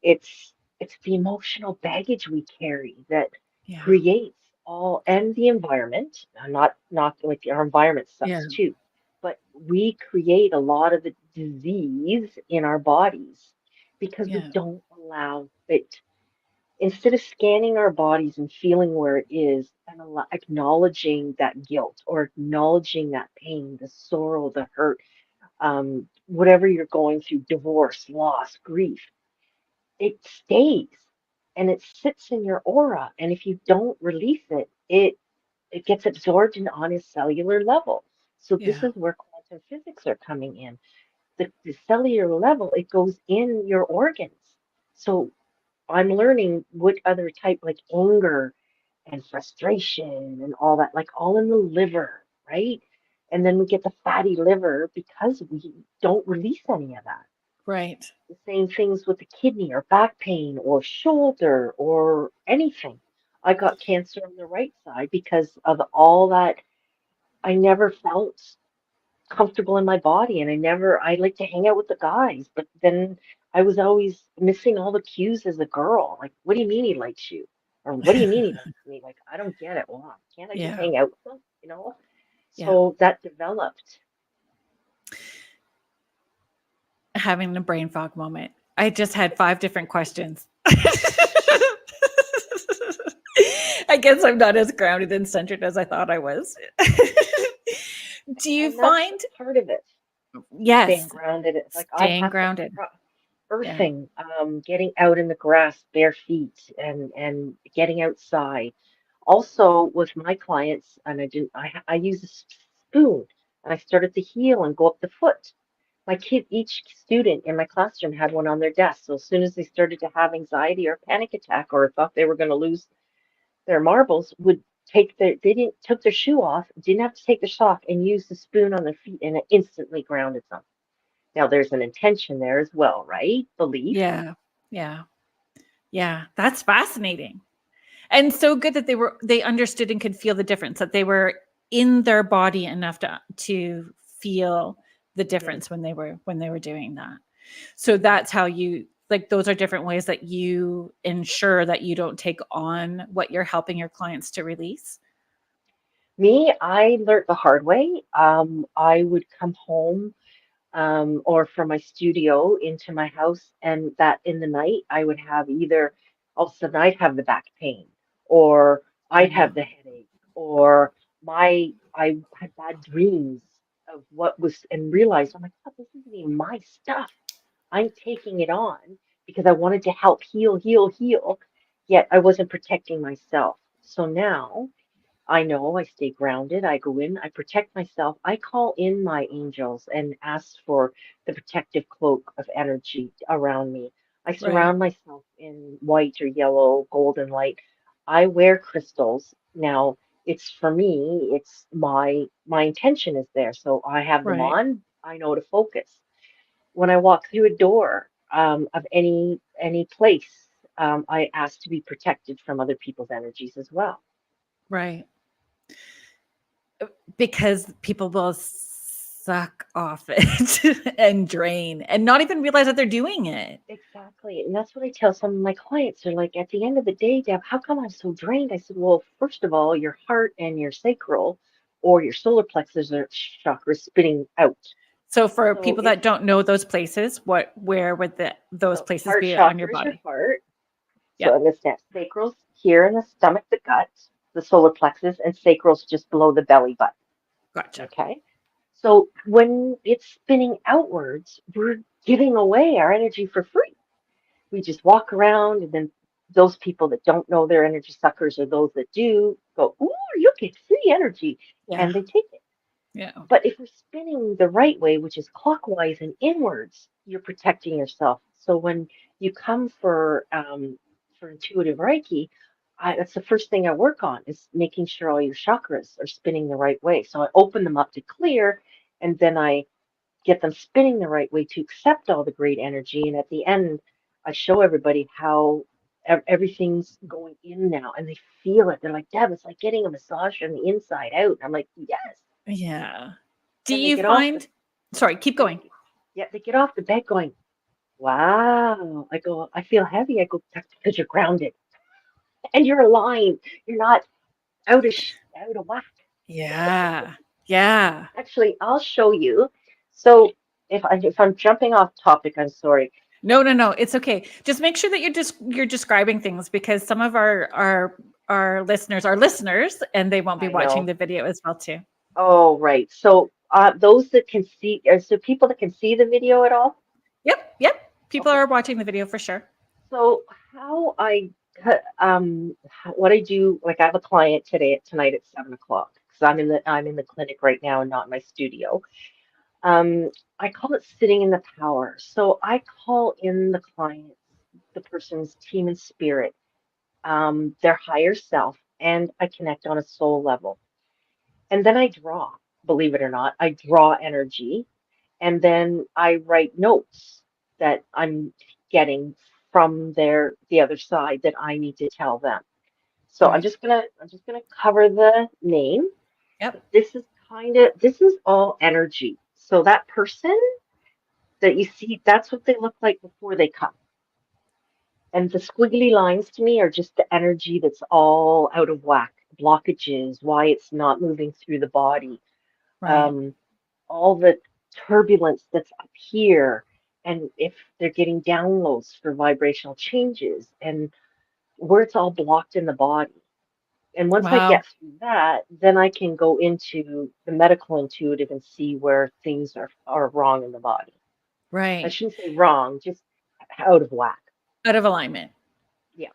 it's the emotional baggage we carry that yeah. creates all, and the environment. I'm not like our environment Yeah. sucks too, but we create a lot of the disease in our bodies because we Yeah. don't allow it. Instead of scanning our bodies and feeling where it is and acknowledging that guilt or acknowledging that pain, the sorrow, the hurt, whatever you're going through, divorce, loss, grief, it stays and it sits in your aura. And if you don't release it, it gets absorbed on a cellular level. So this Yeah. is where quantum physics are coming in. The cellular level, it goes in your organs. So I'm learning what other type, like anger and frustration and all that, like all in the liver, right? And then we get the fatty liver because we don't release any of that. Right. The same things with the kidney or back pain or shoulder or anything. I got cancer on the right side because of all that. I never felt comfortable in my body, and I like to hang out with the guys, but then I was always missing all the cues as a girl. Like, what do you mean he likes you? Or what do you mean he likes me? Like, I don't get it. Well, can't I just Yeah. hang out with them, you know? Yeah. So that developed. Having a brain fog moment. I just had 5 different questions. I guess I'm not as grounded and centered as I thought I was. Do you And that's find part of it, staying yes, grounded. It's like I staying have to grounded. Yeah. earthing, getting out in the grass, bare feet, and getting outside. Also, with my clients, and I use a spoon, and I started to heal and go up the foot. Each student in my classroom had one on their desk. So as soon as they started to have anxiety or panic attack or thought they were going to lose their marbles, would they didn't took their shoe off, didn't have to take their sock, and use the spoon on their feet, and it instantly grounded them. Now there's an intention there as well, right? Belief. Yeah. Yeah. Yeah. That's fascinating. And so good that they understood and could feel the difference, that they were in their body enough to feel the Mhm. difference when they were doing that. So that's how you like those are different ways that you ensure that you don't take on what you're helping your clients to release. Me, I learned the hard way. I would come home or from my studio into my house, and that in the night I would have either all of a sudden I'd have the back pain, or I'd have the headache, or I had bad dreams of what was, and realized, I'm like, oh, this isn't even my stuff. I'm taking it on because I wanted to help heal, heal, heal, yet I wasn't protecting myself. So now I know I stay grounded. I go in, I protect myself. I call in my angels and ask for the protective cloak of energy around me. I Right. surround myself in white or yellow, golden light. I wear crystals. Now, it's for me, it's my intention is there. So I have them Right. on. I know to focus. When I walk through a door of any place, I ask to be protected from other people's energies as well. Right. Because people will suck off it and drain and not even realize that they're doing it. Exactly. And that's what I tell some of my clients. They're like, at the end of the day, Deb, how come I'm so drained? I said, well, first of all, your heart and your sacral or your solar plexus are chakras spinning out. So for So people if that don't know those places, where would those so places heart be on your chakra is your body? heart. So Yep. understand sacral's here in the stomach, the gut, the solar plexus, and sacral's just below the belly button. Gotcha. Okay. So when it's spinning outwards, we're giving away our energy for free. We just walk around, and then those people that don't know they're energy suckers or those that do go, ooh, you get free energy, Yeah. and they take it. Yeah. But if we're spinning the right way, which is clockwise and inwards, you're protecting yourself. So when you come for intuitive Reiki, that's the first thing I work on is making sure all your chakras are spinning the right way. So I open them up to clear, and then I get them spinning the right way to accept all the great energy. And at the end, I show everybody how everything's going in now, and they feel it. They're like, Deb, it's like getting a massage from the inside out. I'm like, yes. Yeah. Do And they you get off the find sorry, keep and going. yeah, they get off the bed going, wow. I go, I feel heavy. I go, that's because you're grounded and you're aligned. You're not out of whack. Yeah. Yeah. Actually, I'll show you. So if I'm jumping off topic, I'm sorry. No, no, no. It's okay. Just make sure that you're describing things because some of our listeners are listeners and they won't be I watching know. the video as well too. Oh, right. So those that can see, so people that can see the video at all? Yep, yep. People Okay. are watching the video for sure. So how what I do, like I have a client tonight at 7 o'clock because I'm in the clinic right now and not in my studio. Um, I call it sitting in the power. So I call in the clients, the person's team and spirit, their higher self, and I connect on a soul level. And then I draw, believe it or not, I draw energy, and then I write notes. that I'm getting from the other side that I need to tell them. So Right. I'm just gonna cover the name. Yep. This is all energy. So that person that you see, that's what they look like before they come. And the squiggly lines to me are just the energy that's all out of whack, blockages, why it's not moving through the body, Right. um, all the turbulence that's up here, and if they're getting downloads for vibrational changes, and where it's all blocked in the body. And once I Wow. get through that, then I can go into the medical intuitive and see where things are wrong in the body. I Right. shouldn't say wrong, just out of whack. Out of alignment. Yeah.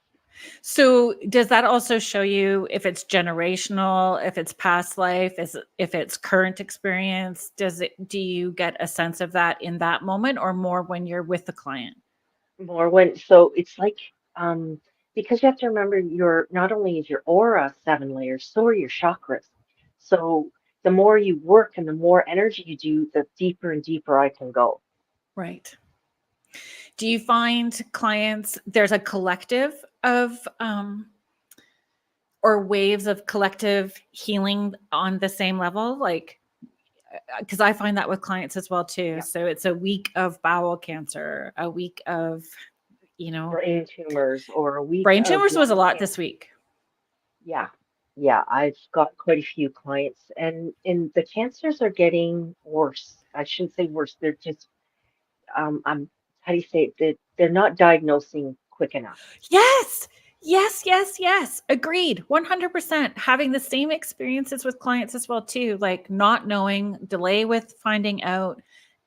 So does that also show you if it's generational, if it's past life, if it's current experience? Do you get a sense of that in that moment or more when you're with the client? More when, so it's like, um, because you have to remember your, not only is your aura 7 layers, so are your chakras. So the more you work and the more energy you do, the deeper and deeper I can go. Right. Do you find clients, there's a collective of or waves of collective healing on the same level? Like, because I find that with clients as well too. Yeah. So it's a week of bowel cancer, a week of, Brain tumors or a week brain of tumors was a lung lot cancer. this week. Yeah. Yeah, I've got quite a few clients, and the cancers are getting worse. I shouldn't say worse. They're just I'm how do you say it? They're not diagnosing quick enough. Yes. Yes, yes, yes. Agreed. 100%. Having the same experiences with clients as well too, like not knowing, delay with finding out,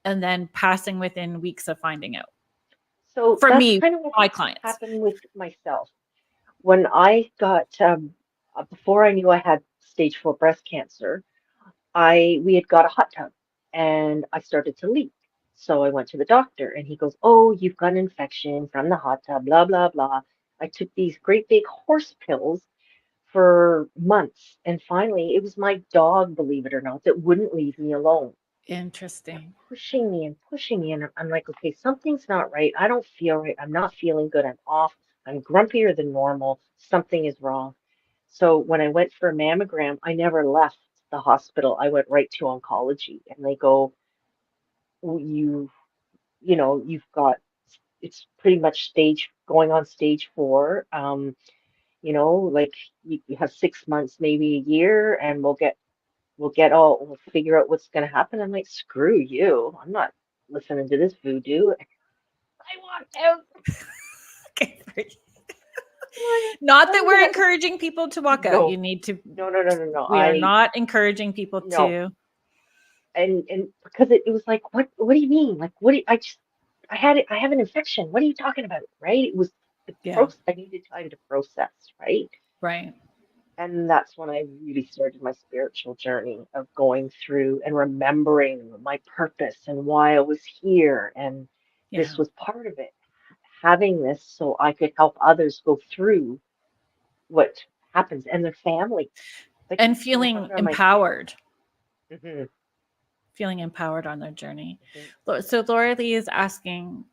and then passing within weeks of finding out. So For that's me, kind of what my clients. happened with myself. When I got before I knew I had stage 4 breast cancer, we had got a hot tub and I started to leak. So I went to the doctor and he goes, "Oh, you've got an infection from the hot tub, blah, blah, blah." I took these great big horse pills for months. And finally, it was my dog, believe it or not, that wouldn't leave me alone. Kept Interesting. pushing me and pushing me. And I'm like, okay, something's not right. I don't feel right. I'm not feeling good. I'm off. I'm grumpier than normal. Something is wrong. So when I went for a mammogram, I never left the hospital. I went right to oncology, and they go, "Well, you've got, it's pretty much going on stage 4. Like you have 6 months, maybe a year, and we'll figure out what's going to happen." I'm like, "Screw you. I'm not listening to this voodoo." I walked out. Okay. Not that I'm we're not, encouraging people to walk out. no, You need to, no, no, no, no, no. we are not encouraging people No. to. And because it was like, what do you mean? Like, I have an infection. What are you talking about? Right? It was Yeah. I needed time to process, right? Right. And that's when I really started my spiritual journey of going through and remembering my purpose and why I was here. And Yeah. this was part of it, having this so I could help others go through what happens and their family. Like And it's so feeling hard on my empowered. Mhm, Feeling empowered on their journey. mhm. So Laura Lee is asking,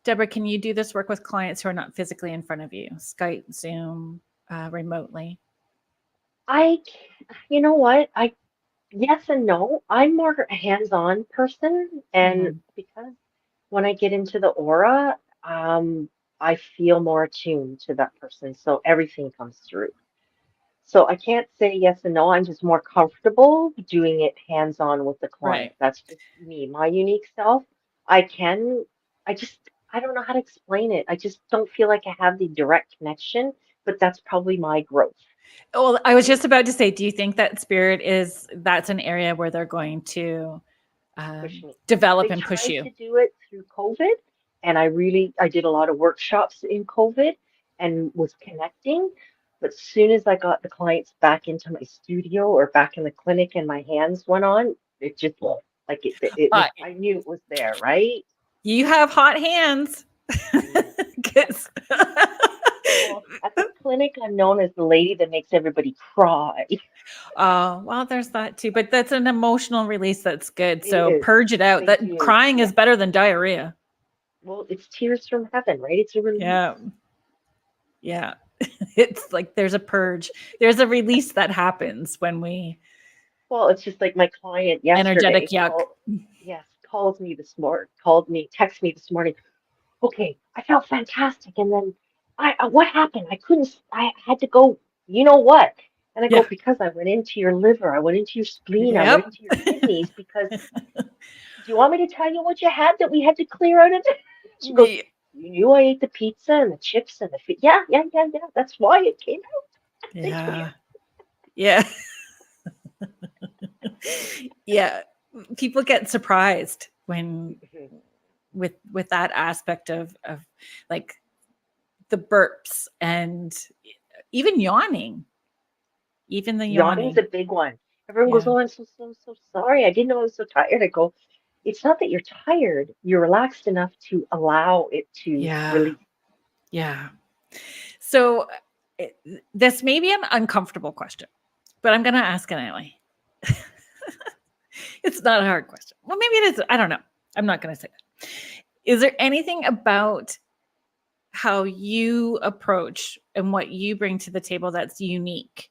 Deborah, can you do this work with clients who are not physically in front of you? Skype, Zoom, remotely? You know what? Yes and no. I'm more a hands-on person, and Mhm. because when I get into the aura, I feel more attuned to that person, so everything comes through. So I can't say yes and no. I'm just more comfortable doing it hands-on with the client. Right. That's just me, my unique self. I can, I just, I don't know how to explain it. I just don't feel like I have the direct connection, but that's probably my growth. Well, I was just about to say, do you think that that's an area where they're going to Push me. develop They and push tried you? to do it through COVID, and I did a lot of workshops in COVID and was connecting. But soon as I got the clients back into my studio or back in the clinic and my hands went on, it just like it was, I knew it was there, right? You have hot hands. Mm. 'Cause- Well, at the clinic, I'm known as the lady that makes everybody cry. Oh, well, there's that too. But that's an emotional release that's good. It So is. purge it out. They That do. crying Yeah. is better than diarrhea. Well, it's tears from heaven, right? It's a release. Yeah. Yeah. It's like there's a purge. There's a release that happens when we Well, it's just like my client energetic yesterday yuck. calls me this morning, texted me this morning. Okay, I felt fantastic, and then what happened? I had to go. You know what? And I go, Yeah. because I went into your liver, I went into your spleen, I went Yep. into your kidneys. Because do you want me to tell you what you had that we had to clear out of it? She goes, Yeah. you knew I ate the pizza and the chips and the yeah, yeah, yeah, yeah. That's why it came out. Thank you. Yeah. Yeah. Yeah. People get surprised when with that aspect of like the burps and even yawning. Even the Yawning's yawning. a big one. Everyone goes, Yeah. oh, I'm so sorry. I didn't know I was so tired. I go, it's not that you're tired. You're relaxed enough to allow it to Yeah. release. Yeah. So this may be an uncomfortable question, but I'm going to ask it anyway. It's not a hard question. Well, maybe it is. I don't know. I'm not going to say that. Is there anything about how you approach and what you bring to the table that's unique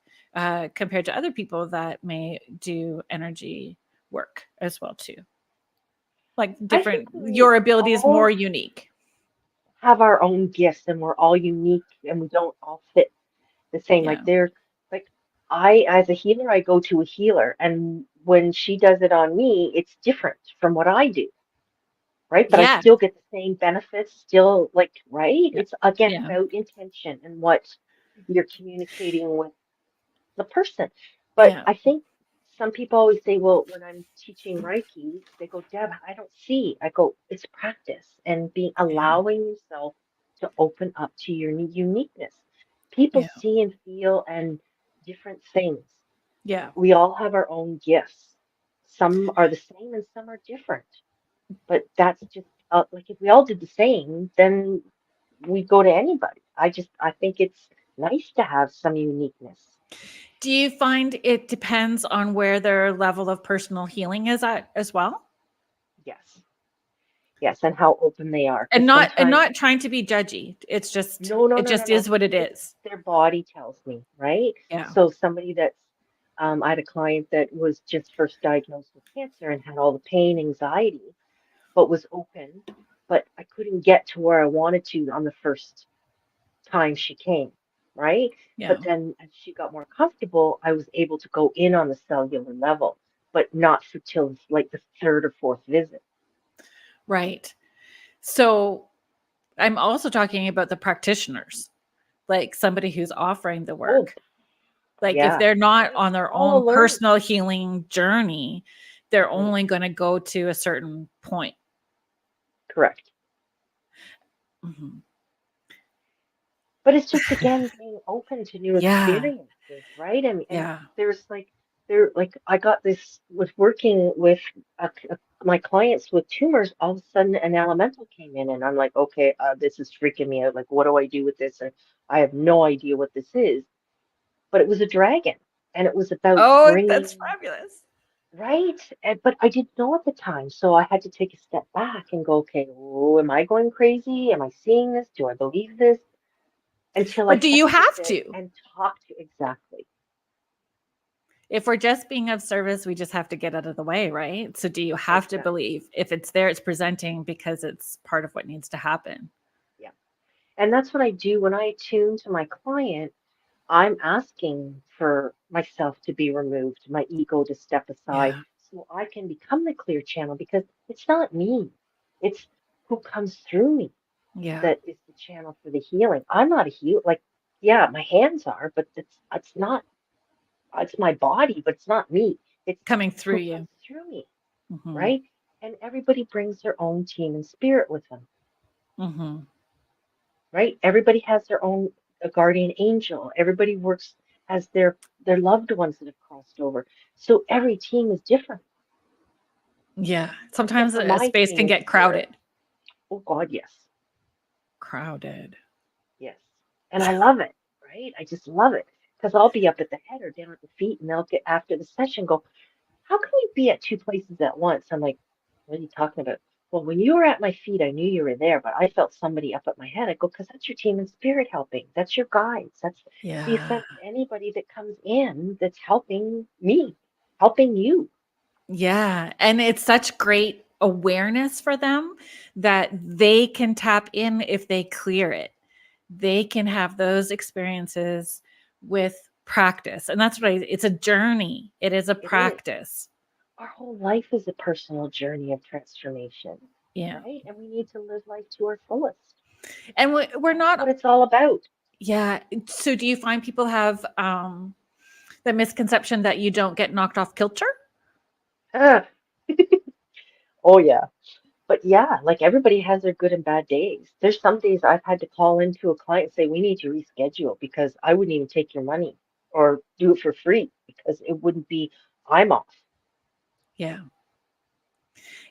compared to other people that may do energy work as well too? Like I think different, we your ability is more all unique. have our own gifts and we're all unique and we don't all fit the same. Yeah. Like as a healer, I go to a healer, and when she does it on me, it's different from what I do. Right? But I Yeah. still get the same benefits, still like, right? Yeah. It's again Yeah. about intention and what you're communicating with the person. But Yeah. I think some people always say, well, when I'm teaching Reiki, they go, Deb, I don't see. I go, it's practice and being Yeah. allowing yourself to open up to your uniqueness. People Yeah. see and feel and different things. Yeah. We all have our own gifts. Some are the same and some are different. But that's just like if we all did the same, then we go to anybody. I think it's nice to have some uniqueness. Do you find it depends on where their level of personal healing is at as well? Yes. Yes, and how open they are. And Because sometimes, not trying to be judgy. It's just no, no, it no, no, just no. is what it It's is. their body tells me, right? Yeah. So somebody that's, I had a client that was just first diagnosed with cancer and had all the pain, anxiety, but was open, but I couldn't get to where I wanted to on the first time she came, right? Yeah. But then as she got more comfortable, I was able to go in on the cellular level, but not for till like the third or fourth visit. Right. So I'm also talking about the practitioners, like somebody who's offering the Oh, work. Like if yeah. they're not They're on their all own alert. personal healing journey, they're Mhm. only going to go to a certain point. Correct. Mhm. But it's just again being open to new Yeah. experiences, right? And Yeah. there's like I got this with working with my clients with tumors. All of a sudden, an elemental came in, and I'm like, okay, this is freaking me out. Like, what do I do with this? And I have no idea what this is. But it was a dragon, and it was about Oh, that's bringing fabulous. right. But I didn't know at the time, so I had to take a step back and go, okay, oh, am I going crazy? Am I seeing this? Do I believe this? Until I But do sat you with have it to? and talked to exactly. If we're just being of service, we just have to get out of the way, right? So do you have to Exactly. believe if it's there, it's presenting because it's part of what needs to happen? Yeah. And that's what I do when I attune to my client. I'm asking for myself to be removed, my ego to step aside Yeah. so I can become the clear channel because it's not me. It's who comes through me Yeah. that is the channel for the healing. I'm not a healer. Like, yeah, my hands are, but it's not, it's my body, but it's not me. It's Coming through who you. comes through me, Mm-hmm. right? And everybody brings their own team and spirit with them, Mm-hmm. right? Everybody has their own a guardian angel. Everybody works as their loved ones that have crossed over. So every team is different. Yeah. So Sometimes for a my space team can in get spirit, crowded. oh God, yes, Crowded. yes. And I love it, right? I just love it because I'll be up at the head or down at the feet, and they'll get after the session go, how can you be at two places at once? I'm like, what are you talking about? well, when you were at my feet, I knew you were there, but I felt somebody up at my head. I go, because that's your team in spirit helping. That's your guides. That's the Yeah. sense anybody that comes in that's helping me, helping you. Yeah. And it's such great awareness for them that they can tap in if they clear it. They can have those experiences with practice. And that's what it's a journey. It is a It is. practice. Our whole life is a personal journey of transformation, Yeah. right? And we need to live life to our fullest. And we're That's not, what it's all about. yeah. So do you find people have the misconception that you don't get knocked off kilter? Ah. Oh, yeah. But yeah, like everybody has their good and bad days. There's some days I've had to call into a client and say, we need to reschedule because I wouldn't even take your money or do it for free because it wouldn't be, I'm off. Yeah.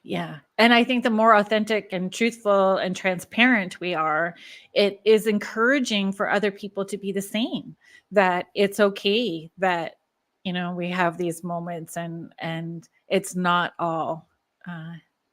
Yeah. And I think the more authentic and truthful and transparent we are, it is encouraging for other people to be the same, that it's okay that, we have these moments and it's not all,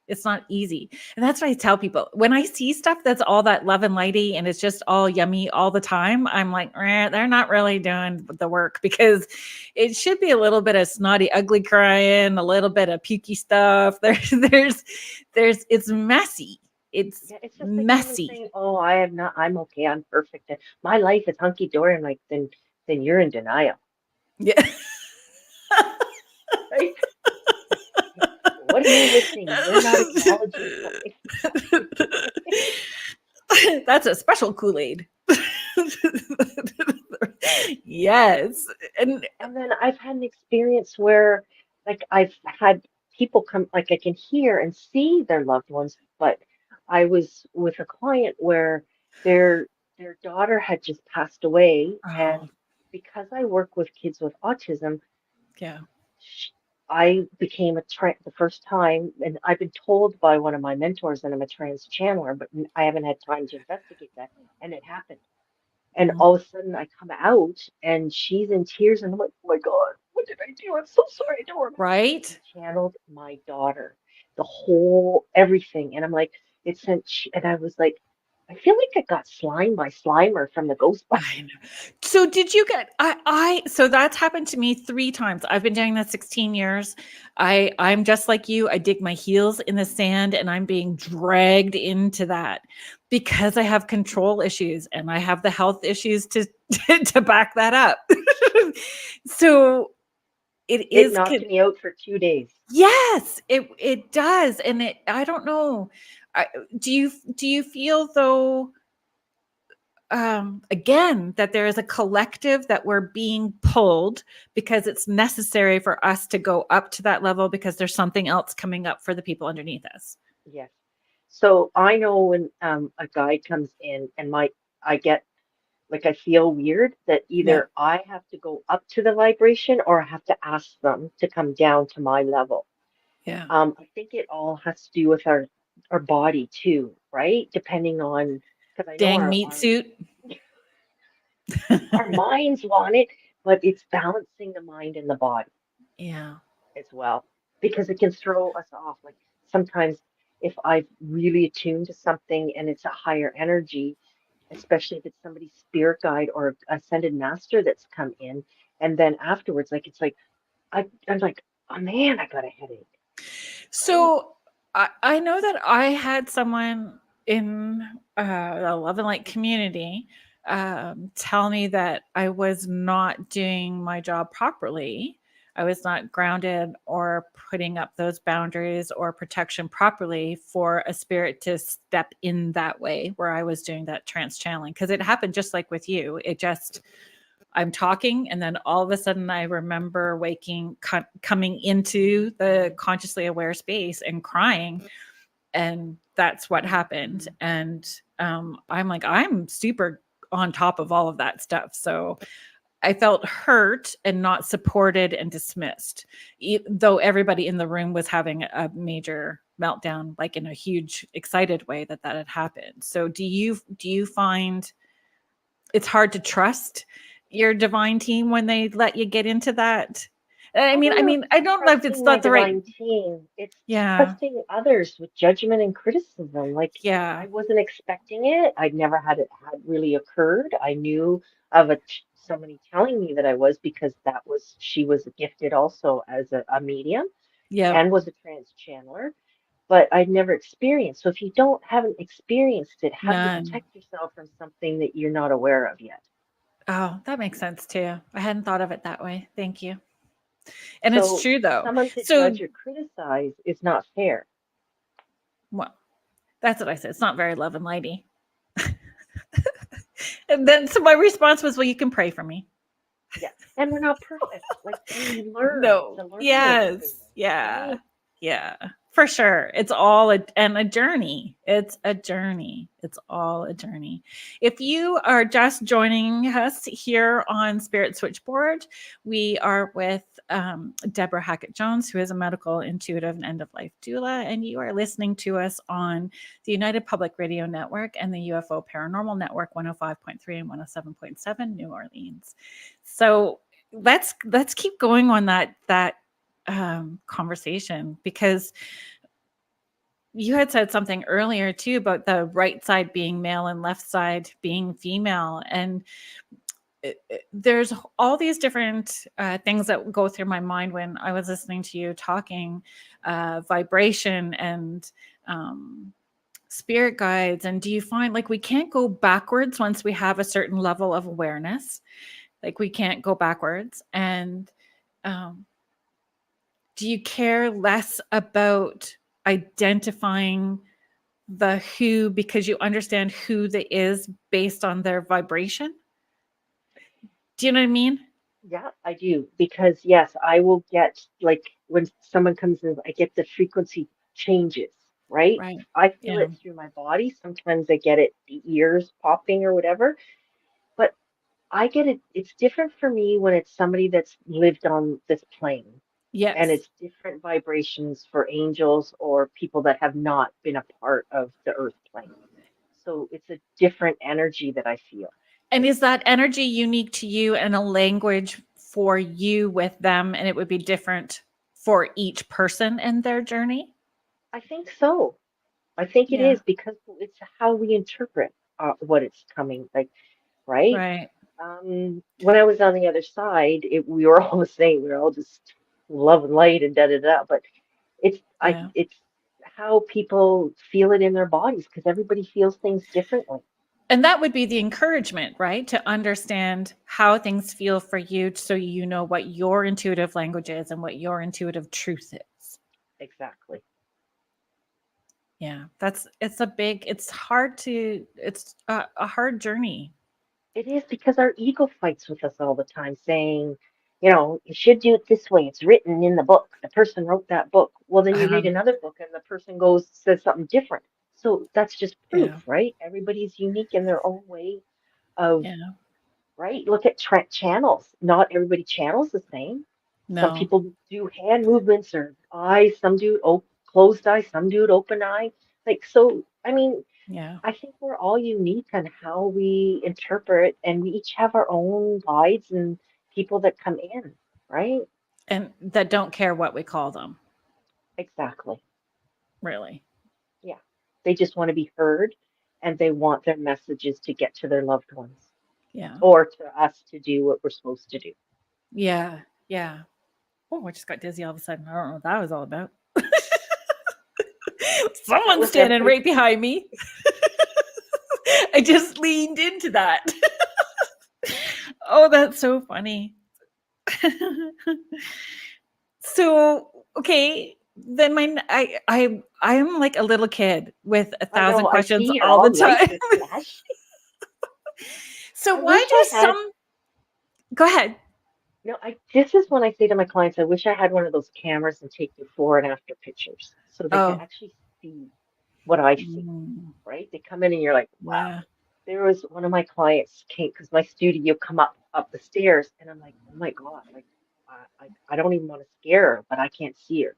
it's not easy. And that's what I tell people. When I see stuff that's all that love and lighty and it's just all yummy all the time, I'm like, they're not really doing the work, because it should be a little bit of snotty, ugly crying, a little bit of pukey stuff. It's messy. It's Yeah, it's just like someone messy. saying, oh, I'm okay, I'm perfect. And my life is hunky dory. I'm like, then you're in denial, Yeah. right? What are you missing? You're not acknowledging something. That's a special Kool-Aid. Yes. And then I've had an experience where, like, I've had people come, like, I can hear and see their loved ones, but I was with a client where their daughter had just passed away, oh, and because I work with kids with autism, yeah. sh- I became the first time, and I've been told by one of my mentors that I'm a trans channeler, but I haven't had time to investigate that, and it happened. And Mhm. all of a sudden I come out and she's in tears and I'm like, oh my God, what did I do? I'm so sorry. I don't remember. I Right? channeled my daughter, the whole everything. And I'm like, and I was like, I feel like I got slimed by Slimer from the Ghostbusters. I know. So did you get so that's happened to me 3 times. I've been doing this 16 years. I'm just like you. I dig my heels in the sand and I'm being dragged into that because I have control issues and I have the health issues to to back that up. So it It is knocked me out for 2 days. yes, it does. And I don't know. Do you feel though again, that there is a collective that we're being pulled because it's necessary for us to go up to that level because there's something else coming up for the people underneath us. Yes. So I know when a guy comes in and I get like I feel weird that Yeah. either I have to go up to the vibration or I have to ask them to come down to my level. Yeah. I think it all has to do with our body too, right? Depending on because I know Dang meat suit. our minds want it, but it's balancing the mind and the body Yeah. as well because it can throw us off. Like sometimes if I've really attuned to something and it's a higher energy, especially if it's somebody's spirit guide or ascended master that's come in, and then afterwards, like it's like I'm like, oh man, I got a headache, right? So I know that I had someone in the Love and Light community tell me that I was not doing my job properly. I was not grounded or putting up those boundaries or protection properly for a spirit to step in that way where I was doing that trance channeling. Because it happened just like with you. I'm talking, and then all of a sudden I remember coming into the consciously aware space and crying. And that's what happened. And I'm like, I'm super on top of all of that stuff. So I felt hurt and not supported and dismissed, though everybody in the room was having a major meltdown, like in a huge excited way that had happened. So do you find it's hard to trust your divine team when they let you get into that I I mean, don't I know if mean, it's I don't know if it's trusting my not the right. divine team. It's Yeah, trusting others with judgment and criticism. Like yeah, I wasn't expecting it. I'd never had it had really occurred. I knew of somebody telling me that I was because she was gifted also as a medium yeah, and was a trance channeler, but I'd never experienced. So if you haven't experienced it, how do you none. protect yourself from something that you're not aware of yet? Oh, that makes sense too. I hadn't thought of it that way. Thank you. And it's So true for though. someone to So, judge or criticize is not fair. well, that's what I said. It's not very love and lighty. And then, so my response was, well, you can pray for me. Yeah. And we're not perfect. Like, and we learn. It's No. a learning Yes. experience, Yeah. right? Yeah. For sure. It's all a journey. It's a journey. It's all a journey. If you are just joining us here on Spirit Switchboard, we are with Deborah Hackett-Jones, who is a medical intuitive and end of life doula, and you are listening to us on the United Public Radio Network and the UFO Paranormal Network 105.3 and 107.7 New Orleans. So let's keep going on that conversation, because you had said something earlier too about the right side being male and left side being female, and there's all these different things that go through my mind when I was listening to you talking, vibration and spirit guides. And do you find like we can't go backwards once we have a certain level of awareness? Like we can't go backwards. And um, do you care less about identifying the who because you understand who the is based on their vibration? Do you know what I mean? Yeah, I do. Because yes, I will get like when someone comes in, I get the frequency changes, right? Right. I feel Yeah. it through my body. Sometimes I get it, the ears popping or whatever. But I get it. It's different for me when it's somebody that's lived on this plane. And Yes. it's different vibrations for angels or people that have not been a part of the earth plane. So it's a different energy that I feel. And is that energy unique to you and a language for you with them, and it would be different for each person and their journey? I think so. I think it Yeah. is because it's how we interpret what it's coming like, right? Right. When I was on the other side, we were all the same. We were all just love and light and da da da. But Yeah. it's how people feel it in their bodies because everybody feels things differently. And that would be the encouragement, right? To understand how things feel for you so you know what your intuitive language is and what your intuitive truth is. Exactly. Yeah, it's hard it's a hard journey. It is because our ego fights with us all the time, saying, you should do it this way. It's written in the book. The person wrote that book. Well, then you read Um, another book and the person says something different. So that's just proof, yeah, right? Everybody's unique in their own way of, yeah, right? Look at channels. Not everybody channels the same. Some no, people do hand movements or eyes. Some do closed eye. Some do it open eye. Like, so, I mean, yeah. I think we're all unique on how we interpret, and we each have our own guides and people that come in, right? And that don't care what we call them, Exactly. really. Yeah. They just want to be heard and they want their messages to get to their loved ones Yeah, or to us to do what we're supposed to do. yeah, yeah. Oh, I just got dizzy all of a sudden. I don't know what that was all about. That Someone's was standing everybody. right behind me. I just leaned into that. Oh, that's so funny. So, okay, then I'm like a little kid with a I thousand know, I questions see you're all the all lights time. are flashing. So I why wish do I had. some go ahead. No, this is when I say to my clients, I wish I had one of those cameras and take before and after pictures so they could Oh, actually see what I see, mm, right? They come in and you're like, wow. yeah. There was one of my clients came because my studio come up the stairs and I'm like, oh my God, like I don't even want to scare her, but I can't see her.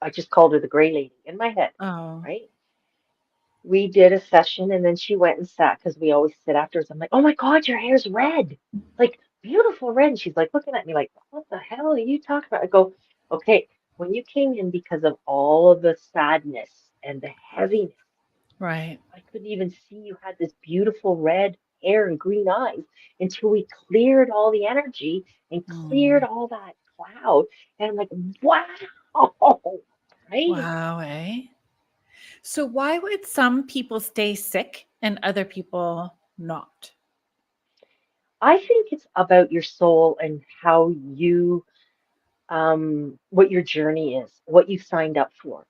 I just called her the gray lady in my head, Oh, right? We did a session and then she went and sat because we always sit afterwards. I'm like, oh my God, your hair's red. Like beautiful red. And she's like looking at me like, what the hell are you talking about? I go, okay, when you came in because of all of the sadness and the heaviness, Right. I couldn't even see you had this beautiful red hair and green eyes until we cleared all the energy and cleared Mm. all that cloud. And I'm like, wow, right? Wow, eh? So why would some people stay sick and other people not? I think it's about your soul and how you, what your journey is, what you signed up for,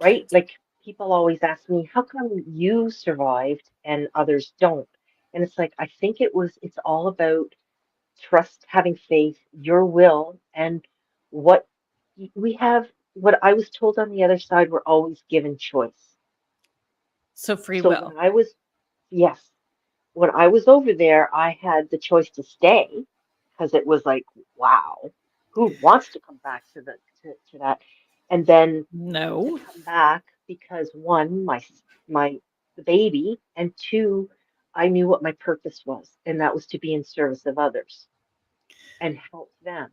right? Like people always ask me, how come you survived and others don't? And it's like, I think it's all about trust, having faith, your will, and what we have. What I was told on the other side, we're always given choice. So free So will. yes, when I was over there, I had the choice to stay because it was like, wow, who wants to come back to that? And then to No. come back because one, the baby, and two, I knew what my purpose was, and that was to be in service of others and help them.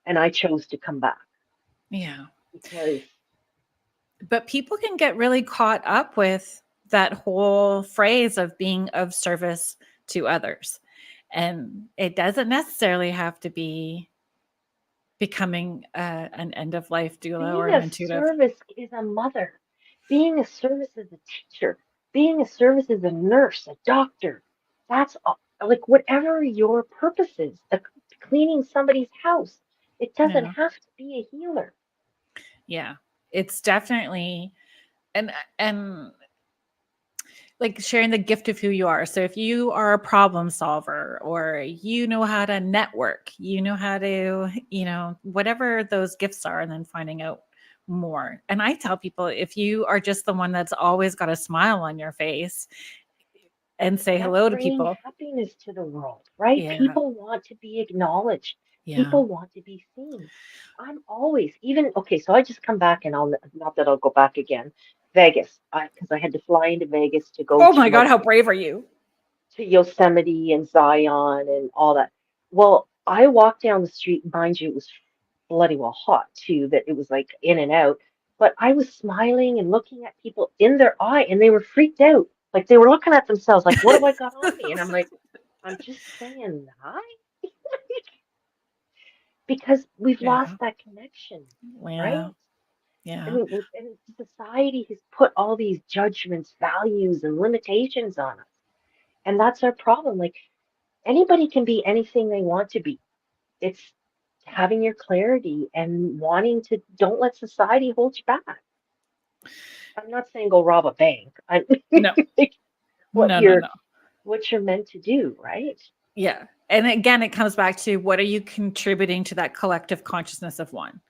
And I chose to come back Yeah. because But people can get really caught up with that whole phrase of being of service to others. And it doesn't necessarily have to be becoming an end of life doula or being an of intuitive. service is a mother, being of service as a teacher, being of service as a nurse, a doctor. That's like whatever your purpose is, cleaning somebody's house. It doesn't Yeah. have to be a healer. Yeah. It's definitely and like sharing the gift of who you are. So if you are a problem solver or you know how to network, you know how to, whatever those gifts are, and then finding out more. And I tell people, if you are just the one that's always got a smile on your face and say That's hello to bringing people. happiness to the world, right? Yeah. People want to be acknowledged. Yeah. People want to be seen. I'm always, even, okay, so I just come back and not that I'll go back again, Vegas, because I had to fly into Vegas to go Oh to my God, like how brave are you? to Yosemite and Zion and all that. Well, I walked down the street, mind you, it was bloody well hot too, that it was like in and out. But I was smiling and looking at people in their eye, and they were freaked out. Like they were looking at themselves, like, what have I got on me? And I'm like, I'm just saying hi. Because we've lost Yeah. that connection, right? Yeah. Yeah. And society has put all these judgments, values, and limitations on us. And that's our problem. Like anybody can be anything they want to be. It's having your clarity and wanting to, don't let society hold you back. I'm not saying go rob a bank. I No, like what no, no, you're no. what you're meant to do, right? Yeah. And again, it comes back to what are you contributing to that collective consciousness of one?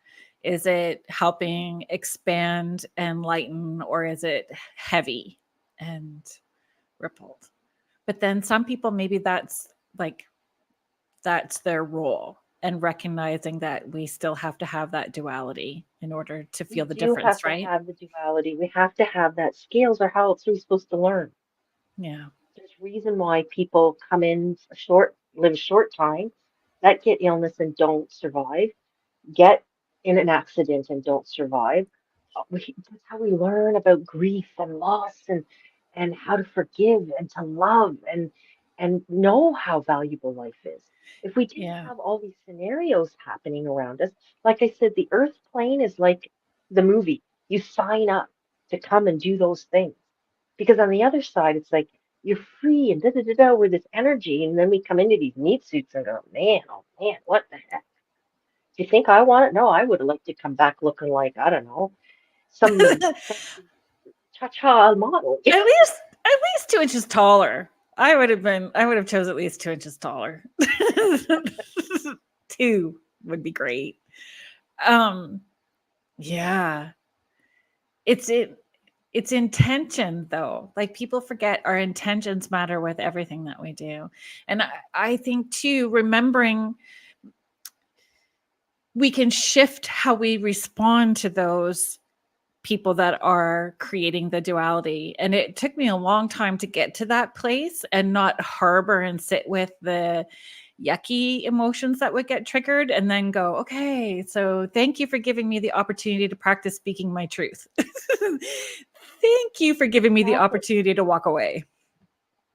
Is it helping expand and lighten, or is it heavy and rippled? But then some people, maybe that's their role, and recognizing that we still have to have that duality in order to We feel the do have difference, to right? have the duality. We have to have that scales, or how else are we supposed to learn? Yeah. There's reason why people come in live a short time, that get illness and don't survive, get in an accident and don't survive. That's how we learn about grief and loss and how to forgive and to love and know how valuable life is. If we didn't Yeah. have all these scenarios happening around us, like I said, the earth plane is like the movie. You sign up to come and do those things. Because on the other side, it's like you're free and da da da da with this energy, and then we come into these meat suits and go, oh man, what the heck? Do you think I want it? No, I would have liked to come back looking like, I don't know, some sexy cha-cha model. At least 2 inches taller. I would have chose at least 2 inches taller. 2 would be great. Um, yeah. It's intention though. Like people forget our intentions matter with everything that we do. And I think too, remembering we can shift how we respond to those people that are creating the duality. And it took me a long time to get to that place and not harbor and sit with the, yucky emotions that would get triggered, and then go, okay, so thank you for giving me the opportunity to practice speaking my truth. Thank you for giving me the Exactly. opportunity to walk away.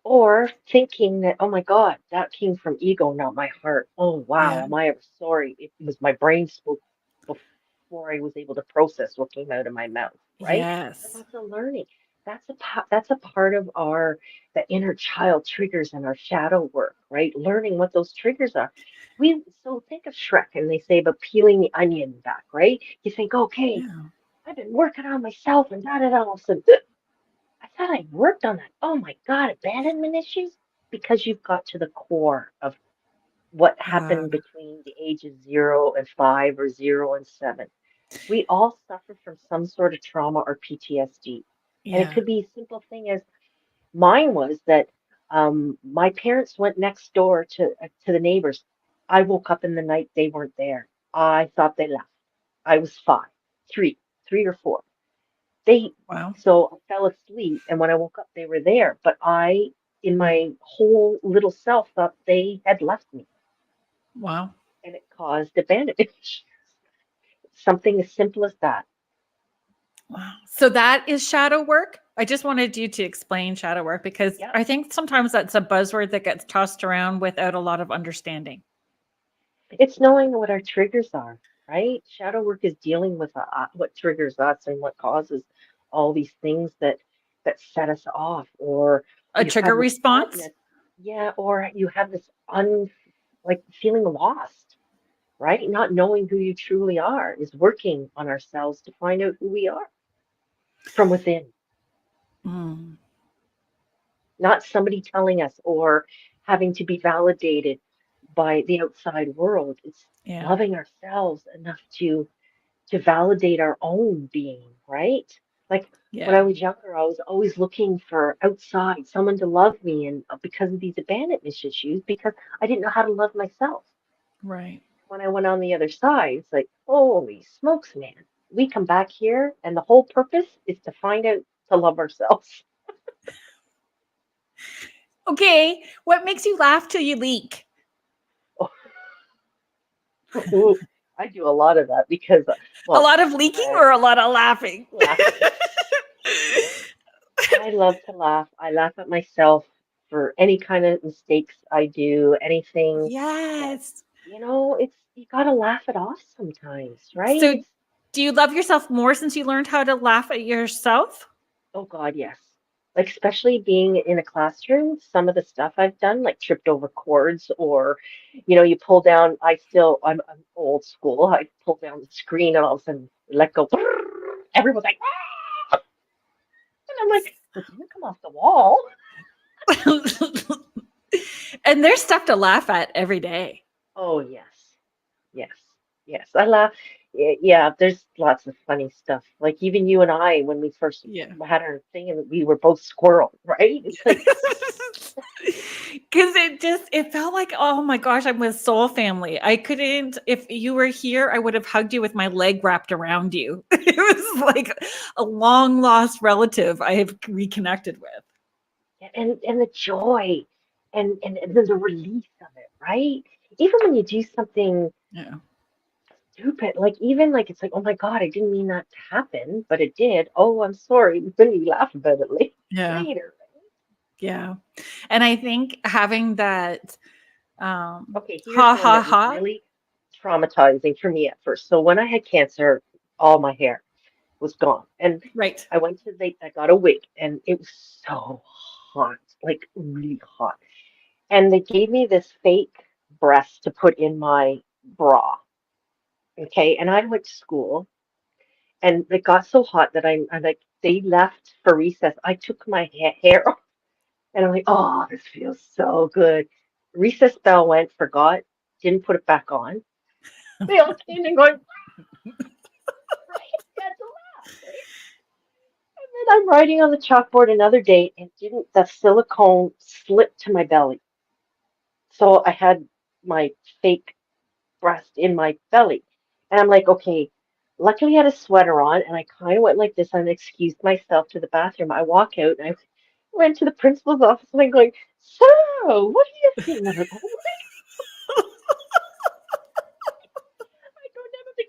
Or thinking that, oh my God, that came from ego, not my heart. Oh wow, Yeah. am I ever sorry? It was my brain spoke before I was able to process what came out of my mouth, right? But Yes. that's a learning. That's a part of our the inner child triggers and our shadow work, right? Learning what those triggers are. So think of Shrek and they say about peeling the onion back, right? You think, okay, Yeah. I've been working on myself and da da da. All of a sudden, I thought I worked on that. Oh my God, abandonment issues? Because you've got to the core of what Uh, happened between the ages 0 and 5 or 0 and 7. We all suffer from some sort of trauma or PTSD. And it yeah. could be a simple thing as mine was that my parents went next door to the neighbors. I woke up in the night, they weren't there. I thought they left. I was 5, 3 or 4. They Wow. so I fell asleep, and when I woke up, they were there. But I, in my whole little self, thought they had left me, Wow. and it caused abandonment. Something as simple as that. Wow. So that is shadow work. I just wanted you to explain shadow work because Yep. I think sometimes that's a buzzword that gets tossed around without a lot of understanding. It's knowing what our triggers are, right? Shadow work is dealing with what triggers us and what causes all these things that set us off, or A you trigger have this response? sadness, yeah, or you have this like feeling lost, right? Not knowing who you truly are is working on ourselves to find out who we are from within, Mm, not somebody telling us or having to be validated by the outside world. It's yeah. loving ourselves enough to validate our own being, right? Like when Yeah. I was younger, I was always looking for outside someone to love me, and because of these abandonment issues, because I didn't know how to love myself. Right. When I went on the other side, it's like, holy smokes, man. We come back here, and the whole purpose is to find out to love ourselves. Okay. What makes you laugh till you leak? Ooh, I do a lot of that because, A well, lot of leaking I or a lot of laughing? laughing. I love to laugh. I laugh at myself for any kind of mistakes I do, anything that, Yes. it's you gotta laugh it off sometimes, right? So It's do you love yourself more since you learned how to laugh at yourself? oh God, yes. Like especially being in a classroom, some of the stuff I've done, like tripped over cords, or you pull down, I'm old school. I pull down the screen and all of a sudden let go. Everyone's like, "Ah!" And I'm like, it didn't come off the wall. And there's stuff to laugh at every day. Oh yes. Yes, yes. I laugh. Yeah, there's lots of funny stuff. Like even you and I, when we first Yeah. had our thing, and we were both squirrel, right? It's like, Because it felt like, oh my gosh, I'm with soul family. I couldn't, if you were here, I would have hugged you with my leg wrapped around you. It was like a long lost relative I have reconnected with. and the joy, and the release of it, right? Even when you do something Yeah. stupid, like even like it's like, oh my God, I didn't mean that to happen, but it did. Oh, I'm sorry. Then you laugh about it Yeah. later. Yeah. And I think having that Okay, here's ha one ha that was ha. really traumatizing for me at first. So when I had cancer, all my hair was gone. And Right. I got a wig, and it was so hot, like really hot. And they gave me this fake breast to put in my bra. Okay. And I went to school, and it got so hot that I like, they left for recess. I took my hair off, and I'm like, oh, this feels so good. Recess bell went, forgot, didn't put it back on. They all came and going, right? You had to laugh, right? And I'm writing on the chalkboard another date, and didn't the silicone slip to my belly? So I had my fake breast in my belly. And I'm like, okay, luckily I had a sweater on, and I kind of went like this and excused myself to the bathroom. I walk out, and I went to the principal's office, and I'm going, so what do you think? And they're like, oh my God.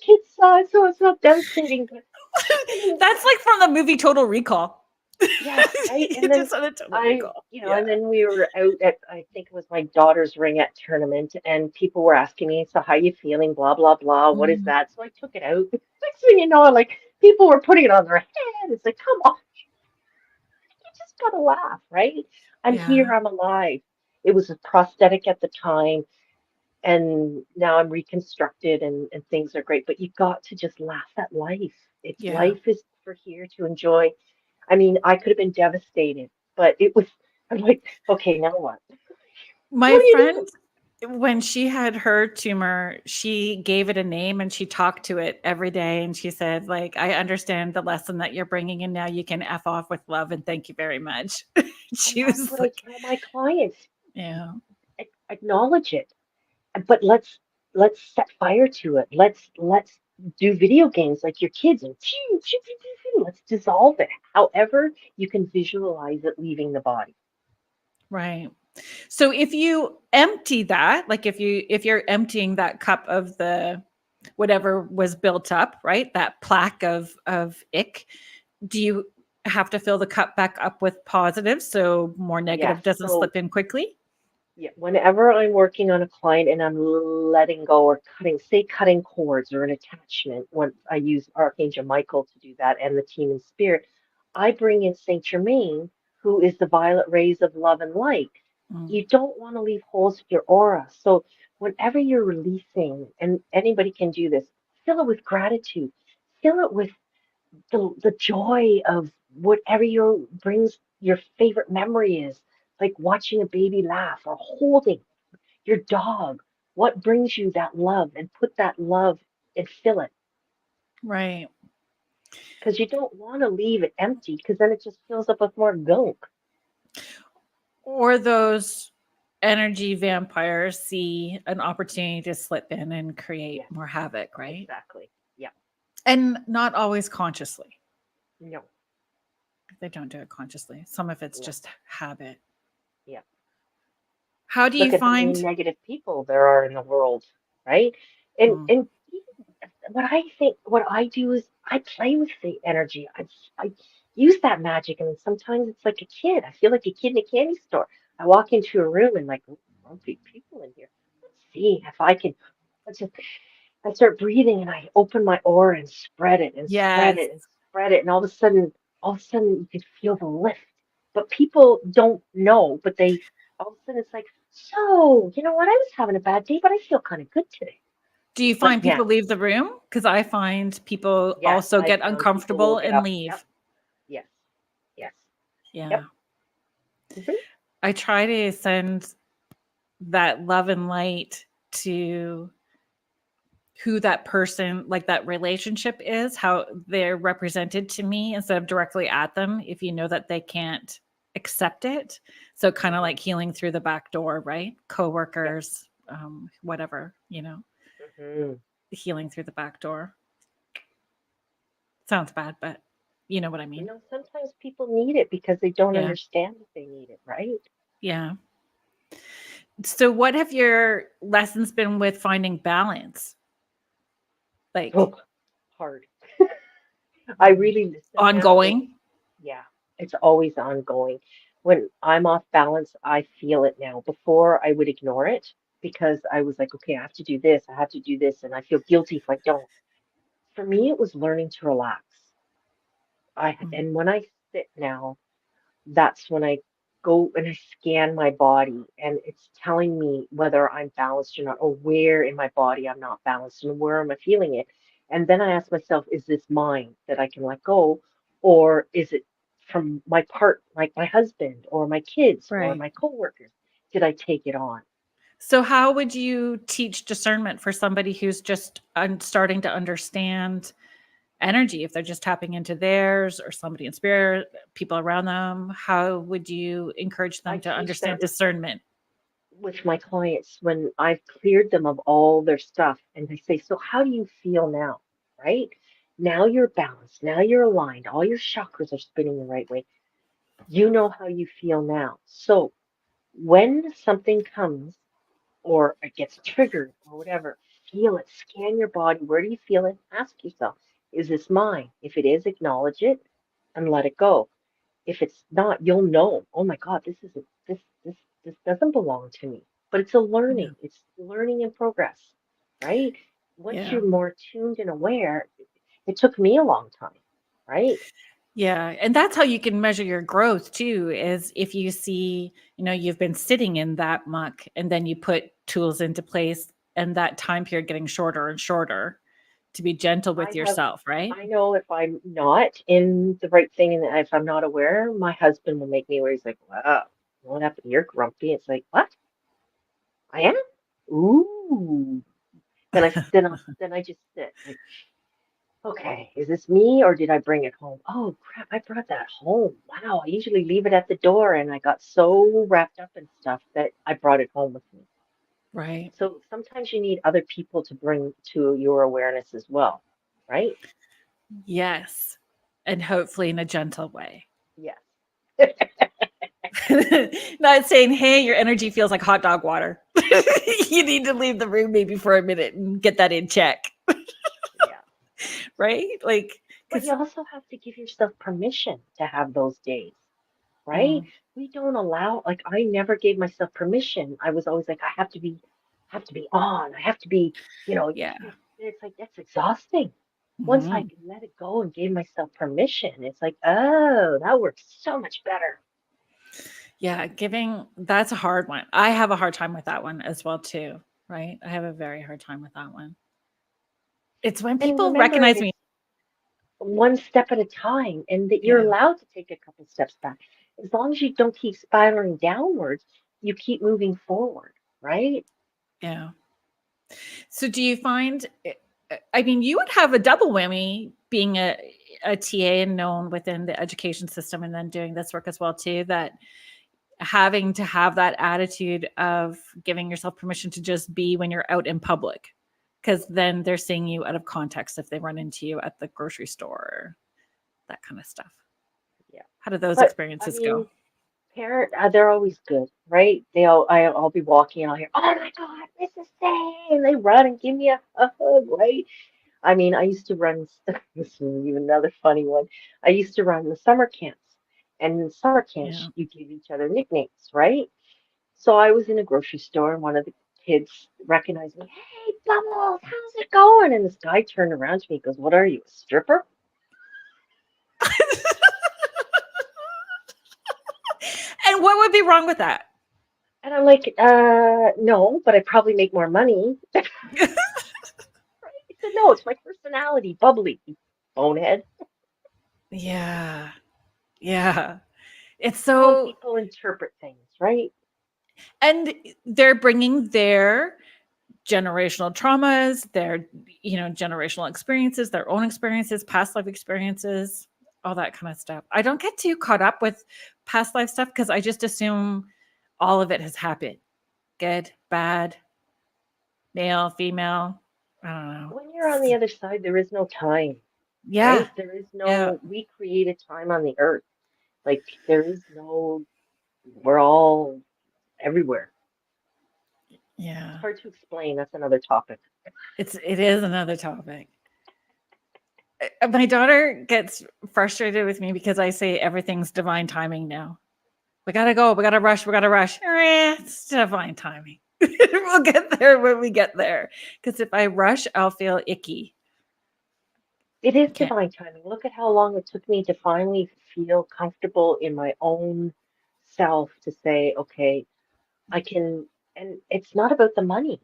kids saw it, so it's not devastating. But That's like from the movie Total Recall. yeah, right. You And then just saw the Total Recall. Yeah. and then we were out at, I think it was my daughter's ringette tournament, and people were asking me, so how you feeling? Blah, blah, blah. What is Mm. that? So I took it out. Next thing you know, like people were putting it on their head. It's like, come on, you just gotta laugh, right? I'm here, Yeah. I'm alive. It was a prosthetic at the time, and now I'm reconstructed and things are great. But you got to just laugh at life. It's Yeah. life is for here to enjoy. I mean, I could have been devastated, but it was, I'm like, okay, now what? My What do you friend, do? when she had her tumor, she gave it a name and she talked to it every day. And she said, like, I understand the lesson that you're bringing in now. You can F off with love and thank you very much. And She that's was what I like, tell my clients. yeah, Acknowledge it, but let's set fire to it. Let's do video games like your kids and phew, phew, phew, phew, phew. Let's dissolve it. However, you can visualize it leaving the body. right. So if you empty that, like if you're emptying that cup of the whatever was built up, right? That plaque of ick, do you have to fill the cup back up with positive so more Yes. negative doesn't So slip in quickly? yeah, whenever I'm working on a client and I'm letting go or cutting cords or an attachment, when I use Archangel Michael to do that and the team in spirit, I bring in Saint Germain, who is the violet rays of love and light. Mm. You don't want to leave holes in your aura. So whenever you're releasing, and anybody can do this, fill it with gratitude. Fill it with the joy of whatever your brings your favorite memory is, like watching a baby laugh or holding your dog. What brings you that love, and put that love and fill it, Right. because you don't want to leave it empty because then it just fills up with more gunk. Or those energy vampires see an opportunity to slip in and create Yes, more havoc, right? exactly. Yeah. And not always consciously. No. They don't do it consciously. Some of it's No. just habit. Yeah. How do you Look at how many find negative people there are in the world, right? mm, And what I do is I play with the energy. I use that magic, and sometimes it's like a kid. I feel like a kid in a candy store. I walk into a room and like, oh, grumpy people in here. Let's see if I can. Let's just. I start breathing and I open my aura and spread it and spread yes. it and spread it, and all of a sudden, you can feel the lift. But people don't know. But they all of a sudden it's like, so you know what? I was having a bad day, but I feel kind of good today. Do you But find yeah. people leave the room? Because I find people Yes, also I get found people will uncomfortable get and up. Yep. leave. Yes. Yes. Yeah. Yep. Hmm. I try to send that love and light to who that person, like that relationship is, how they're represented to me instead of directly at them if you know that they can't accept it. So kind of Hmm. like healing through the back door, right? Yep. Coworkers, whatever, Hmm. healing through the back door. Sounds bad, but you know what I You mean. know, sometimes people need it because they don't Yeah. understand that they need it, right? Yeah. So what have your lessons been with finding balance? Like Oh, hard. I really listen now, and ongoing? yeah, it's always ongoing. When I'm off balance, I feel it now. Before, I would ignore it because I was like, okay, I have to do this, I have to do this, and I feel guilty if I don't. For me, it was learning to relax. Mm. And when I sit now, that's when I go and I scan my body, and it's telling me whether I'm balanced or not, or where in my body I'm not balanced and where am I feeling it. And then I ask myself, is this mine that I can let go, or is it from my part, like my husband or my kids or Right. my coworkers? Did I take it on? So how would you teach discernment for somebody who's just starting to understand energy if they're just tapping into theirs or somebody in spirit, people around them? How would you encourage I them to teach that understand discernment? with my clients when I've cleared them of all their stuff, and they say, so how do you feel now? Right? Now you're balanced. Now you're aligned. All your chakras are spinning the right way. You know how you feel now. So when something comes or it gets triggered or whatever, feel it. Scan your body. Where do you feel it? Ask yourself, is this mine? If it is, acknowledge it and let it go. If it's not, you'll know, oh my God, this isn't this doesn't belong to me. But it's a Yeah. learning. It's learning in progress, right? Once Yeah. you're more tuned and aware, it took me a long time, right? Yeah. And that's how you can measure your growth too, is if you see, you've been sitting in that muck and then you put tools into place and that time period getting shorter and shorter to be gentle I with have, yourself, right? I know if I'm not in the right thing and if I'm not aware, my husband will make me aware. He's like, wow, what happened? You're grumpy. It's like, what? I am? Ooh. Then I just sit like, okay, is this me or did I bring it home? Oh crap, I brought that home. Wow, I usually leave it at the door and I got so wrapped up in stuff that I brought it home with me. Right. So sometimes you need other people to bring to your awareness as well, right? Yes. And hopefully in a gentle way. Yes. Not saying, hey, your energy feels like hot dog water. You need to leave the room maybe for a minute and get that in check. Yeah. Right? Like, But because you also have to give yourself permission to have those days, right? We don't allow, like I never gave myself permission. I was always like, I have to be on. I have to be, yeah. it's like that's exhausting. Once I Mhm. let it go and gave myself permission, it's like, oh, that works so much better. Yeah, that's a hard one. I have a hard time with that one as well too, right? I have a very hard time with that one. It's when And people remember, recognize it's me. one step at a time, and that you're Yeah. allowed to take a couple steps back. As long as you don't keep spiraling downwards, you keep moving forward, right? Yeah. So do you find I mean, you would have a double whammy being a TA and known within the education system and then doing this work as well too, that having to have that attitude of giving yourself permission to just be when you're out in public, because then they're seeing you out of context if they run into you at the grocery store, that kind of stuff. Yeah. How do those But I experiences go? mean, they're always good, right? I'll be walking and I'll hear, oh my God, Mrs. Day, and they run and give me a hug, right? I mean, I used to run, this is even another funny one. I used to run the summer camps, and in summer Yeah. camps, you give each other nicknames, right? So I was in a grocery store, and one of the kids recognized me. Hey, Bubbles, how's it going? And this guy turned around to me, and goes, "What are you, a stripper?" And what would be wrong with that? And I'm like, no, but I probably make more money. He said, no, it's my personality, bubbly, bonehead. Yeah. Yeah. It's How so, people interpret things, right? and they're bringing their generational traumas, their, generational experiences, their own experiences, past life experiences, all that kind of stuff. I don't get too caught up with past life stuff because I just assume all of it has happened. Good, bad, male, female. I don't know. When you're on the other side, there is no time, Yeah. right? There is Yeah. no, we created time on the earth. Like, there is no, we're all everywhere. It's Yeah. hard to explain. That's another topic. It is another topic. My daughter gets frustrated with me because I say everything's divine timing now. We gotta go. We gotta rush. We gotta rush. It's divine timing. We'll get there when we get there. Because if I rush, I'll feel icky. It is Can't. divine timing. Look at how long it took me to finally feel comfortable in my own self to say, okay, I can, and it's not about the money.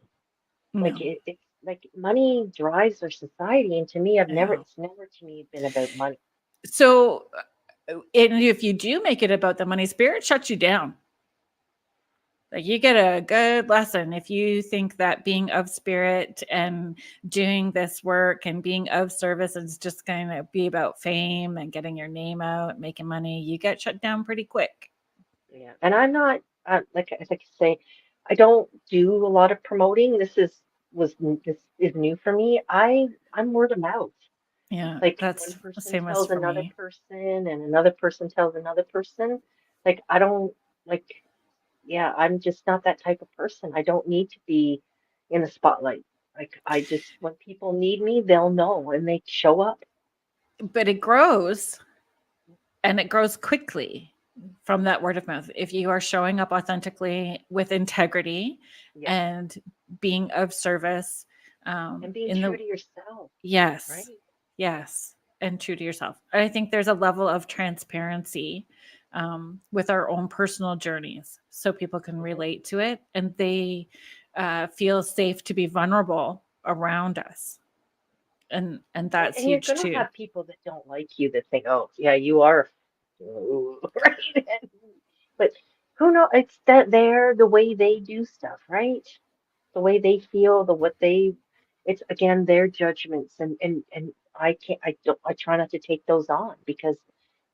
Like No. it's like money drives our society, and to me, Yeah. it's never to me been about money. So, and if you do make it about the money, spirit shuts you down. Like you get a good lesson if you think that being of spirit and doing this work and being of service is just going to be about fame and getting your name out, making money. You get shut down pretty quick. Yeah, and I'm not like I say, I don't do a lot of promoting. This is new for me. I'm word of mouth. Yeah, Like one that's the person same as tells for another me. person, and another person tells another person. Like I don't like. Yeah, I'm just not that type of person. I don't need to be in the spotlight. Like I just, when people need me, they'll know and they show up. But it grows, and it grows quickly from that word of mouth. If you are showing up authentically with integrity Yeah. and being of service, And being in true the to yourself, right? yes, yes, and true to yourself. I think there's a level of transparency with our own personal journeys, so people can Mhm. relate to it, and they feel safe to be vulnerable around us, and that's And you're huge gonna too. have people that don't like you that think, oh, yeah, you are, right? But who knows? It's that they're the way they do stuff, right? The way they feel, the what they, it's again their judgments, and I can't, I don't, I try not to take those on because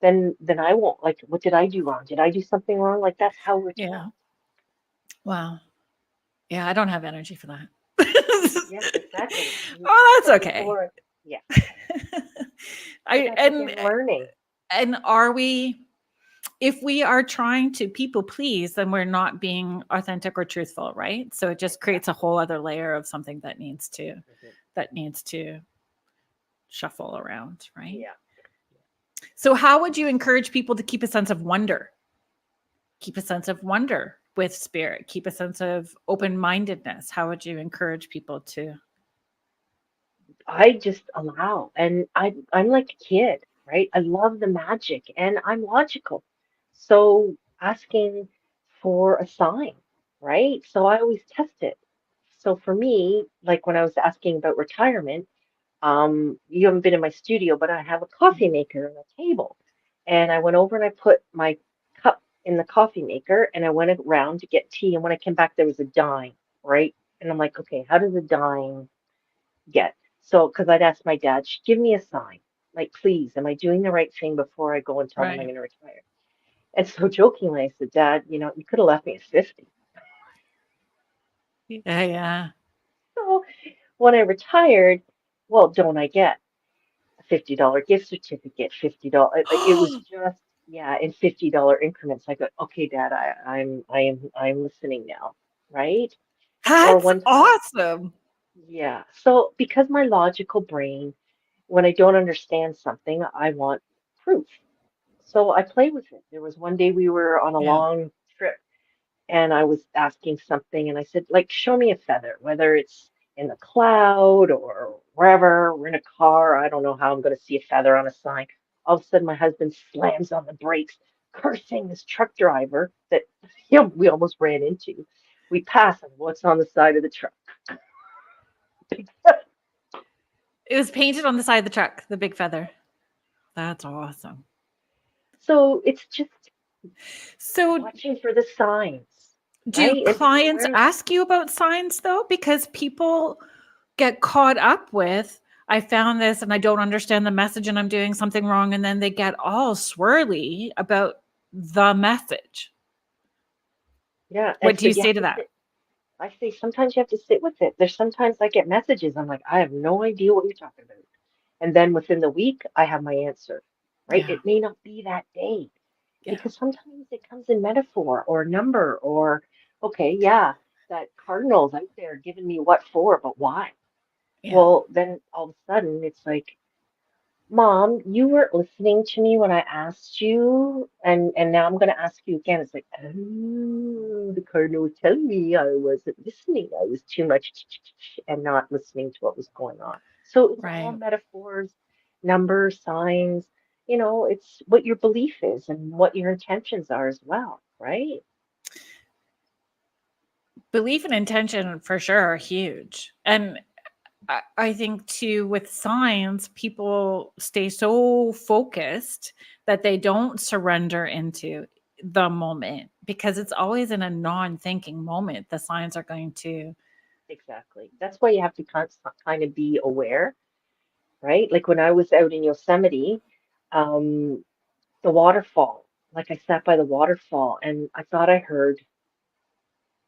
then I won't like, what did I do wrong? Did I do something wrong? Like that's how we're Yeah. taught. Wow. Yeah, I don't have energy for that. Yes, exactly. You Oh, said that's okay. before, yeah, but I that's again learning. and are we, if we are trying to people please, then we're not being authentic or truthful, right? So it just creates a Exactly. whole other layer of something Mhm. that needs to shuffle around, right? Yeah. So how would you encourage people to keep a sense of wonder? Keep a sense of wonder with spirit, keep a sense of open-mindedness. How would you encourage people to? I just allow, and I'm like a kid, right? I love the magic, and I'm logical. So asking for a sign, right? So I always test it. So for me, like when I was asking about retirement, you haven't been in my studio, but I have a coffee maker on the table, and I went over and I put my cup in the coffee maker, and I went around to get tea, and when I came back, there was a dime, right? And I'm like, okay, how does a dime get? So, because I'd asked my dad, give me a sign. Like, please, am I doing the right thing before I go and tell them I'm Right. going to retire? And so jokingly, I said, Dad, you could have left me at 50. Yeah, yeah. So when I retired, well, don't I get a $50 gift certificate, $50? It was just, yeah, in $50 increments. I go, okay, Dad, I'm listening now, right? Or That's one time, awesome. yeah. So because my logical brain, when I don't understand something, I want proof. So I play with it. There was one day we were on a Yeah. long trip and I was asking something and I said, like, show me a feather, whether it's in the cloud or wherever, we're in a car. I don't know how I'm going to see a feather on a sign. All of a sudden, my husband slams on the brakes, cursing this truck driver that we almost ran into. We pass him. What's on the side of the truck? It was painted on the side of the truck, the big feather. That's awesome. So it's just So, watching for the signs, do right? And being clients aware. ask you about signs though? Because people get caught up with, I found this and I don't understand the message and I'm doing something wrong. And then they get all swirly about the message. Yeah, I What do you said you say have to to that? sit. I say sometimes you have to sit with it. There's sometimes I get messages. I'm like, I have no idea what you're talking about. And then within the week, I have my answer, right? Yeah. It may not be that day Yeah. because sometimes it comes in metaphor or number or, okay, yeah, that cardinal's out there giving me what for, but why? Yeah. Well, then all of a sudden it's like, Mom, you weren't listening to me when I asked you, and now I'm going to ask you again. It's like, oh, the cardinal was telling me I wasn't listening. I was too much and not listening to what was going on. So it's all Right. metaphors, numbers, signs. It's what your belief is and what your intentions are as well, right? Belief and intention for sure are huge. And I think too, with signs, people stay so focused that they don't surrender into the moment because it's always in a non-thinking moment. The signs are going to, Exactly. That's why you have to kind of be aware, right? Like when I was out in Yosemite, um, the waterfall. Like I sat by the waterfall and I thought I heard,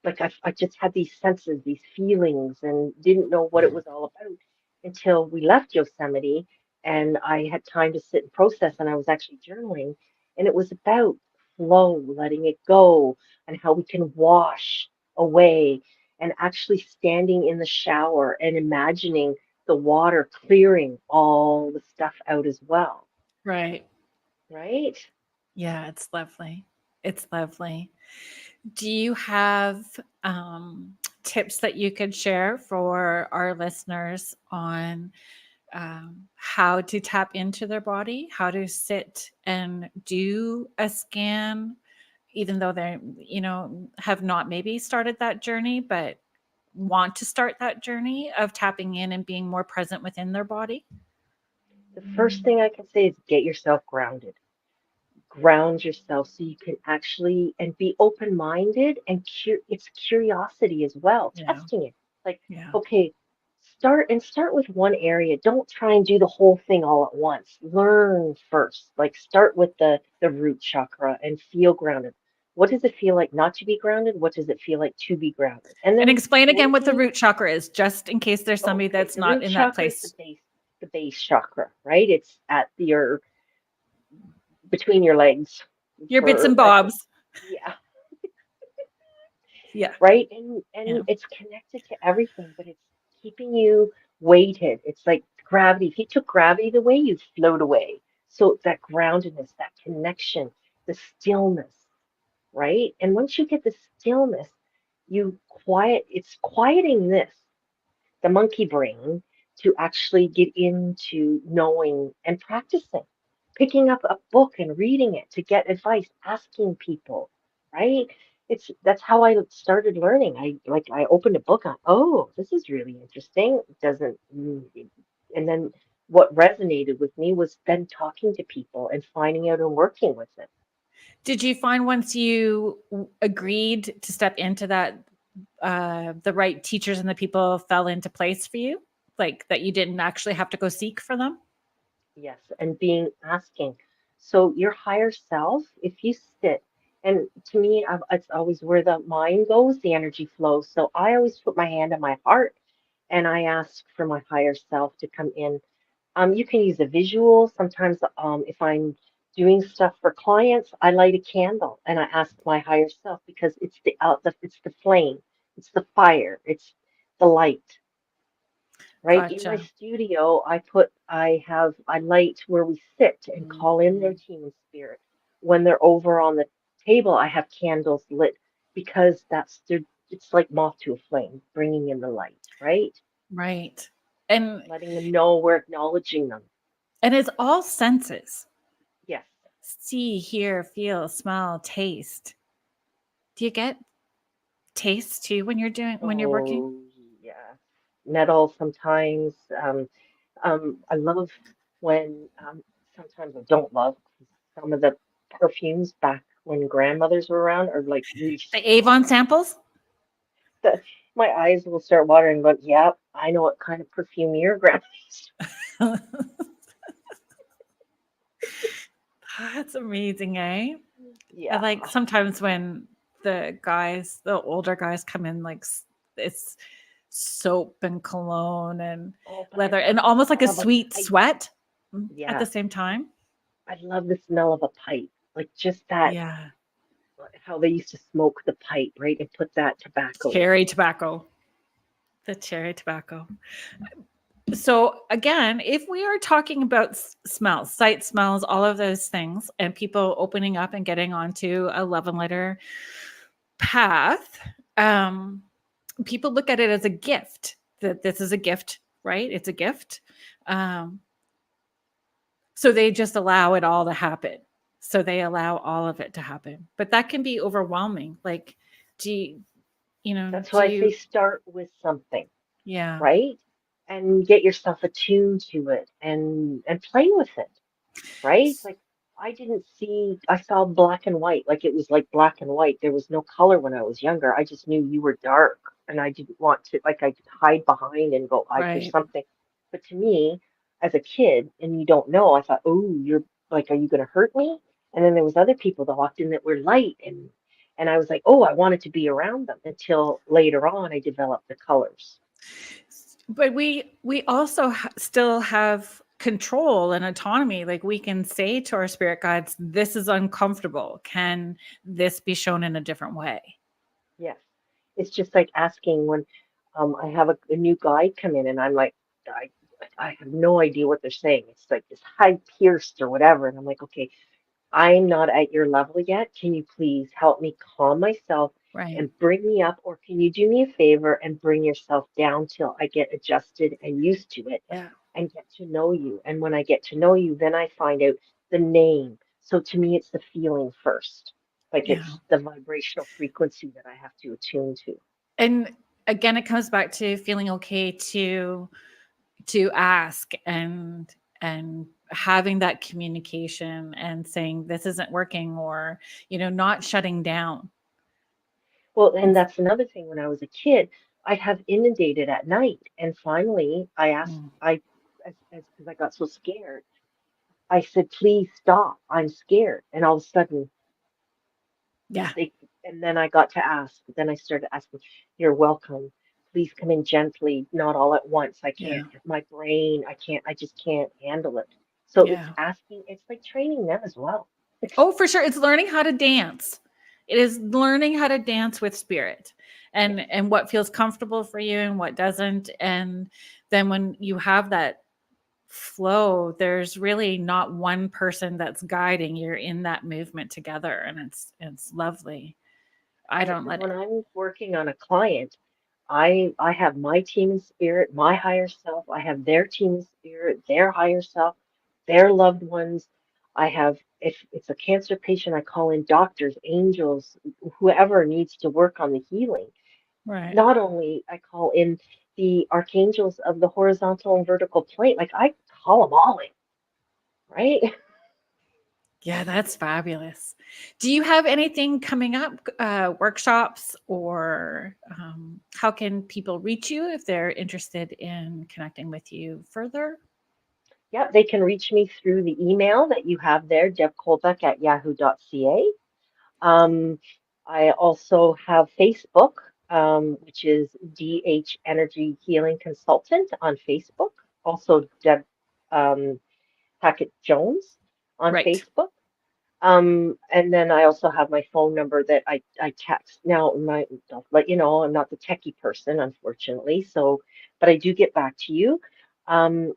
like I just had these senses, these feelings, and didn't know what it was all about until we left Yosemite and I had time to sit and process and I was actually journaling. And it was about flow, letting it go, and how we can wash away. and actually standing in the shower and imagining the water clearing all the stuff out as well. Right. Right? Yeah, it's lovely. It's lovely. Do you have tips that you could share for our listeners on how to tap into their body, how to sit and do a scan, even though they, have not maybe started that journey, but want to start that journey of tapping in and being more present within their body? The first thing I can say is get yourself grounded. Ground yourself so you can actually and be open-minded, and it's curiosity as well, Yeah. testing it. Like, Yeah. okay, start with one area. Don't try and do the whole thing all at once. Learn first. Like, start with the root chakra and feel grounded. What does it feel like not to be grounded? What does it feel like to be grounded? And And then explain again what the working. root chakra is, just in case there's somebody Okay, that's the not root in that chakra is place. the base chakra, right? It's at your between your legs, Your bits for and lack of, bobs. yeah, Yeah. right? Yeah. And it's connected to everything, but it's keeping you weighted. It's like gravity. If you took gravity away, you'd float away. So that groundedness, that connection, the stillness, right? And once you get the stillness, it's quieting the monkey brain, to actually get into knowing and practicing, picking up a book and reading it to get advice, asking people, right? That's how I started learning. I opened a book on, oh, this is really interesting. It doesn't, and then what resonated with me was then talking to people and finding out and working with it. Did you find once you agreed to step into that, the right teachers and the people fell into place for you? Like that you didn't actually have to go seek for them? Yes, and being asking. So your higher self, if you sit, and to me, it's always where the mind goes, the energy flows. So I always put my hand on my heart and I ask for my higher self to come in. You can use a visual. Sometimes, if I'm doing stuff for clients, I light a candle and I ask my higher self, because it's the flame, it's the fire, it's the light, right? In my Gotcha. studio, I light where we sit and call in their Mhm. team spirit. When they're over on the table, I have candles lit, because it's like moth to a flame, bringing in the light, right? Right. And Letting them know we're acknowledging them. it's all senses. Yes. See, hear, feel, smell, taste. Do you get taste too when you're working? Oh, yeah. Metal sometimes. I love when, sometimes I don't love some of the perfumes back when grandmothers were around are like really The strong. Avon samples? The, my eyes will start watering, but yeah, I know what kind of perfume your grandma's. That's amazing, eh? I Yeah. like sometimes when the older guys come in, like it's soap and cologne and Oh, but leather and almost I like a love a sweet pipe. sweat at Yeah, the same time. I love the smell of a pipe. Like just that, Yeah. how they used to smoke the pipe, right? And put that tobacco in. Cherry tobacco. The cherry tobacco. So again, if we are talking about smells, sight smells, all of those things, and people opening up and getting onto a love and lighter path, um, people look at it as a gift, that this is a gift, right? It's a gift. Um, so they just allow it all to happen. So they allow all of it to happen. But that can be overwhelming. Like, do you, That's do why I say you, start with something, yeah. right? And get yourself attuned to it and play with it, right? Like I saw black and white, like it was like black and white. There was no color when I was younger. I just knew you were dark, and I didn't want to, like, I could hide behind and go, there's Right. something. But to me, as a kid, and you don't know, I thought, oh, you're like, are you going to hurt me? And then there was other people that walked in that were light, and I was like, oh, I wanted to be around them, until later on I developed the colors. But we also still have control and autonomy. Like we can say to our spirit guides, this is uncomfortable. Can this be shown in a different way? Yes. It's just like asking when I have a new guide come in and I'm like, I have no idea what they're saying. It's like this high pierced or whatever. And I'm like, okay, I'm not at your level yet. Can you please help me calm myself Right. and bring me up? Or can you do me a favor and bring yourself down till I get adjusted and used to it Yeah. and get to know you? And when I get to know you, then I find out the name. So to me, it's the feeling first. Like Yeah. it's the vibrational frequency that I have to attune to. And again, it comes back to feeling okay to ask and having that communication and saying this isn't working, or not shutting down. Well, and that's another thing. When I was a kid, I'd have inundated at night. And finally, I asked, because I got so scared, I said, please stop. I'm scared. And all of a sudden, Yeah. and then I got to ask. Then I started asking, you're welcome. Please come in gently, not all at once. I can't, my brain, I just can't handle it. So it's asking, it's like training them as well. Oh, for sure. It's learning how to dance. It is learning how to dance with spirit and what feels comfortable for you and what doesn't. And then when you have that flow, there's really not one person that's guiding. You're in that movement together, and it's lovely. When I'm working on a client, I have my team in spirit, my higher self. I have their team in spirit, their higher self, their loved ones. I have, if it's a cancer patient, I call in doctors, angels, whoever needs to work on the healing. Right. Not only I call in the archangels of the horizontal and vertical plane, like I call them all in, right? Yeah, that's fabulous. Do you have anything coming up, workshops, or how can people reach you if they're interested in connecting with you further? Yeah, they can reach me through the email that you have there, debkolbeck@yahoo.ca. I also have Facebook, which is DH Energy Healing Consultant on Facebook. Also, Deb Hackett-Jones on Facebook. And then I also have my phone number that I text. Now, I'll let you know, I'm not the techie person, unfortunately. So, but I do get back to you. I'm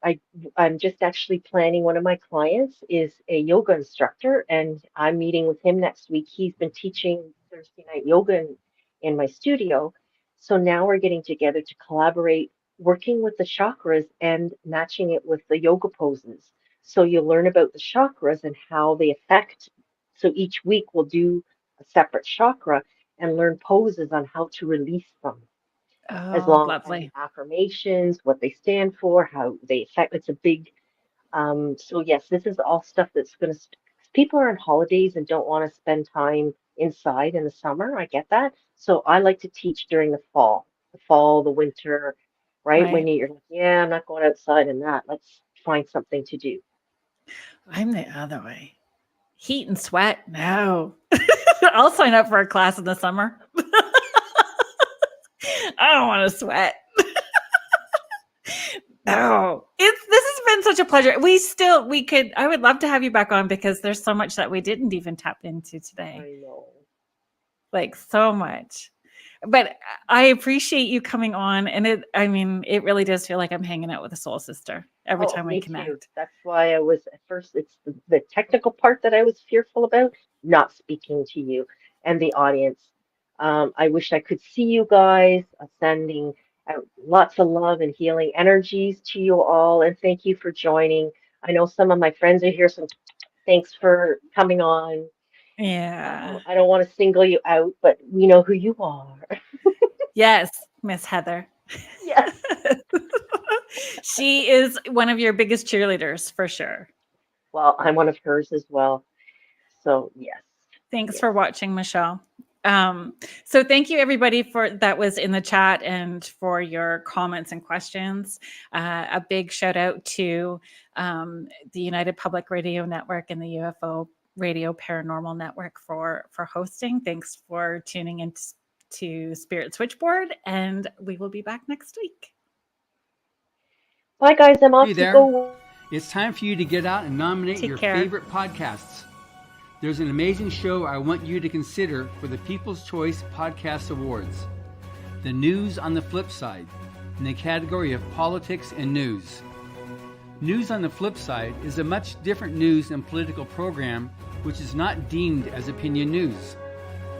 just actually planning. One of my clients is a yoga instructor, and I'm meeting with him next week. He's been teaching Thursday night yoga in my studio. So now we're getting together to collaborate, working with the chakras and matching it with the yoga poses. So you'll learn about the chakras and how they affect. So each week we'll do a separate chakra and learn poses on how to release them, as Oh, long as lovely. affirmations, what they stand for, how they affect. It's a big, so yes, this is all stuff that's going to, people are on holidays and don't want to spend time inside in the summer. I get that. So I like to teach during the fall, the winter, right? When you're like, yeah, I'm not going outside in that. Let's find something to do. I'm the other way. Heat and sweat? No. I'll sign up for a class in the summer. I don't want to sweat. No. This has been such a pleasure. I would love to have you back on, because there's so much that we didn't even tap into today. I know. Like, so much. But I appreciate you coming on, and it really does feel like I'm hanging out with a soul sister every time we connect. Too. That's why I was at first, it's the technical part that I was fearful about, not speaking to you and the audience. I wish I could see you guys, sending out lots of love and healing energies to you all. And thank you for joining. I know some of my friends are here, so thanks for coming on. Yeah. I don't want to single you out, but we know who you are. Yes, Miss Heather. Yes. She is one of your biggest cheerleaders, for sure. Well, I'm one of hers as well. So, yes. Thanks for watching, Michelle. So thank you, everybody, that was in the chat and for your comments and questions. A big shout out to the United Public Radio Network and the UFO Radio Paranormal Network for hosting. Thanks for tuning in to Spirit Switchboard, and we will be back next week. Bye, guys. I'm off to go. It's time for you to get out and nominate your favorite podcasts. There's an amazing show I want you to consider for the People's Choice Podcast Awards. the news on the flip side, in the category of politics and news. News on the flip side is a much different news and political program which is not deemed as opinion news.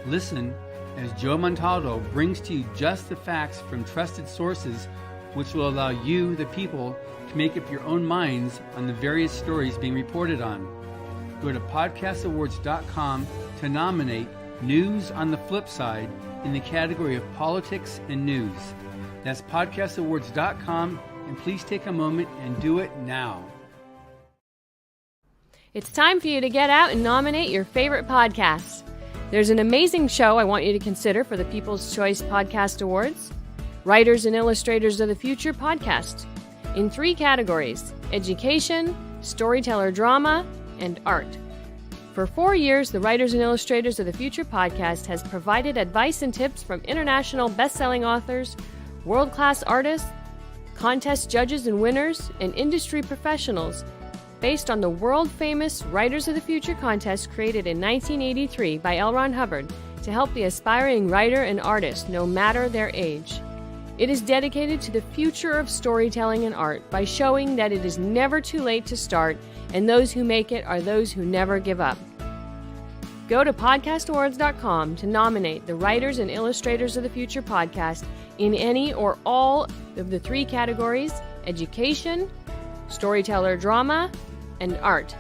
Listen as Joe Montaldo brings to you just the facts from trusted sources which will allow you, the people, to make up your own minds on the various stories being reported on. Go to podcastawards.com to nominate News on the Flip Side in the category of politics and news. That's podcastawards.com, and please take a moment and do it now. It's time for you to get out and nominate your favorite podcasts. There's an amazing show I want you to consider for the People's Choice Podcast Awards. Writers and Illustrators of the Future podcast, in 3 categories: education, storyteller drama, and art. For 4 years, the Writers and Illustrators of the Future podcast has provided advice and tips from international best-selling authors, world-class artists, contest judges and winners, and industry professionals based on the world-famous Writers of the Future contest created in 1983 by L. Ron Hubbard to help the aspiring writer and artist no matter their age. It is dedicated to the future of storytelling and art by showing that it is never too late to start, and those who make it are those who never give up. Go to podcastawards.com to nominate the Writers and Illustrators of the Future podcast in any or all of the 3 categories: education, storyteller drama, and art.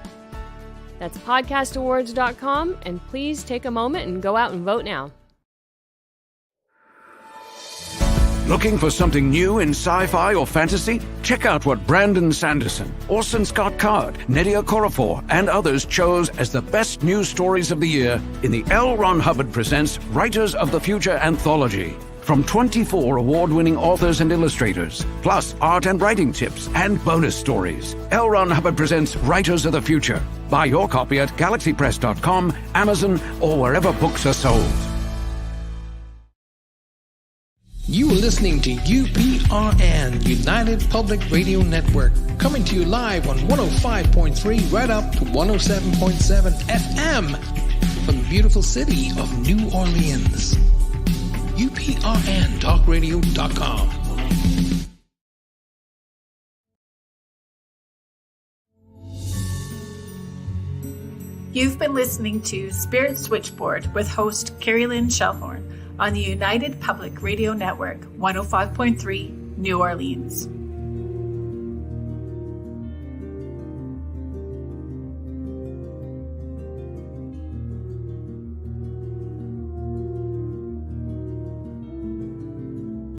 That's podcastawards.com, and please take a moment and go out and vote now. Looking for something new in sci-fi or fantasy? Check out what Brandon Sanderson, Orson Scott Card, Nnedi Okorafor, and others chose as the best news stories of the year in the L. Ron Hubbard Presents Writers of the Future Anthology. From 24 award-winning authors and illustrators, plus art and writing tips and bonus stories. L. Ron Hubbard Presents Writers of the Future. Buy your copy at galaxypress.com, Amazon, or wherever books are sold. You are listening to UPRN, United Public Radio Network, coming to you live on 105.3 right up to 107.7 FM from the beautiful city of New Orleans. UPRNTalkRadio.com. You've been listening to Spirit Switchboard with host Kerrilynn on the United Public Radio Network, 105.3 New Orleans.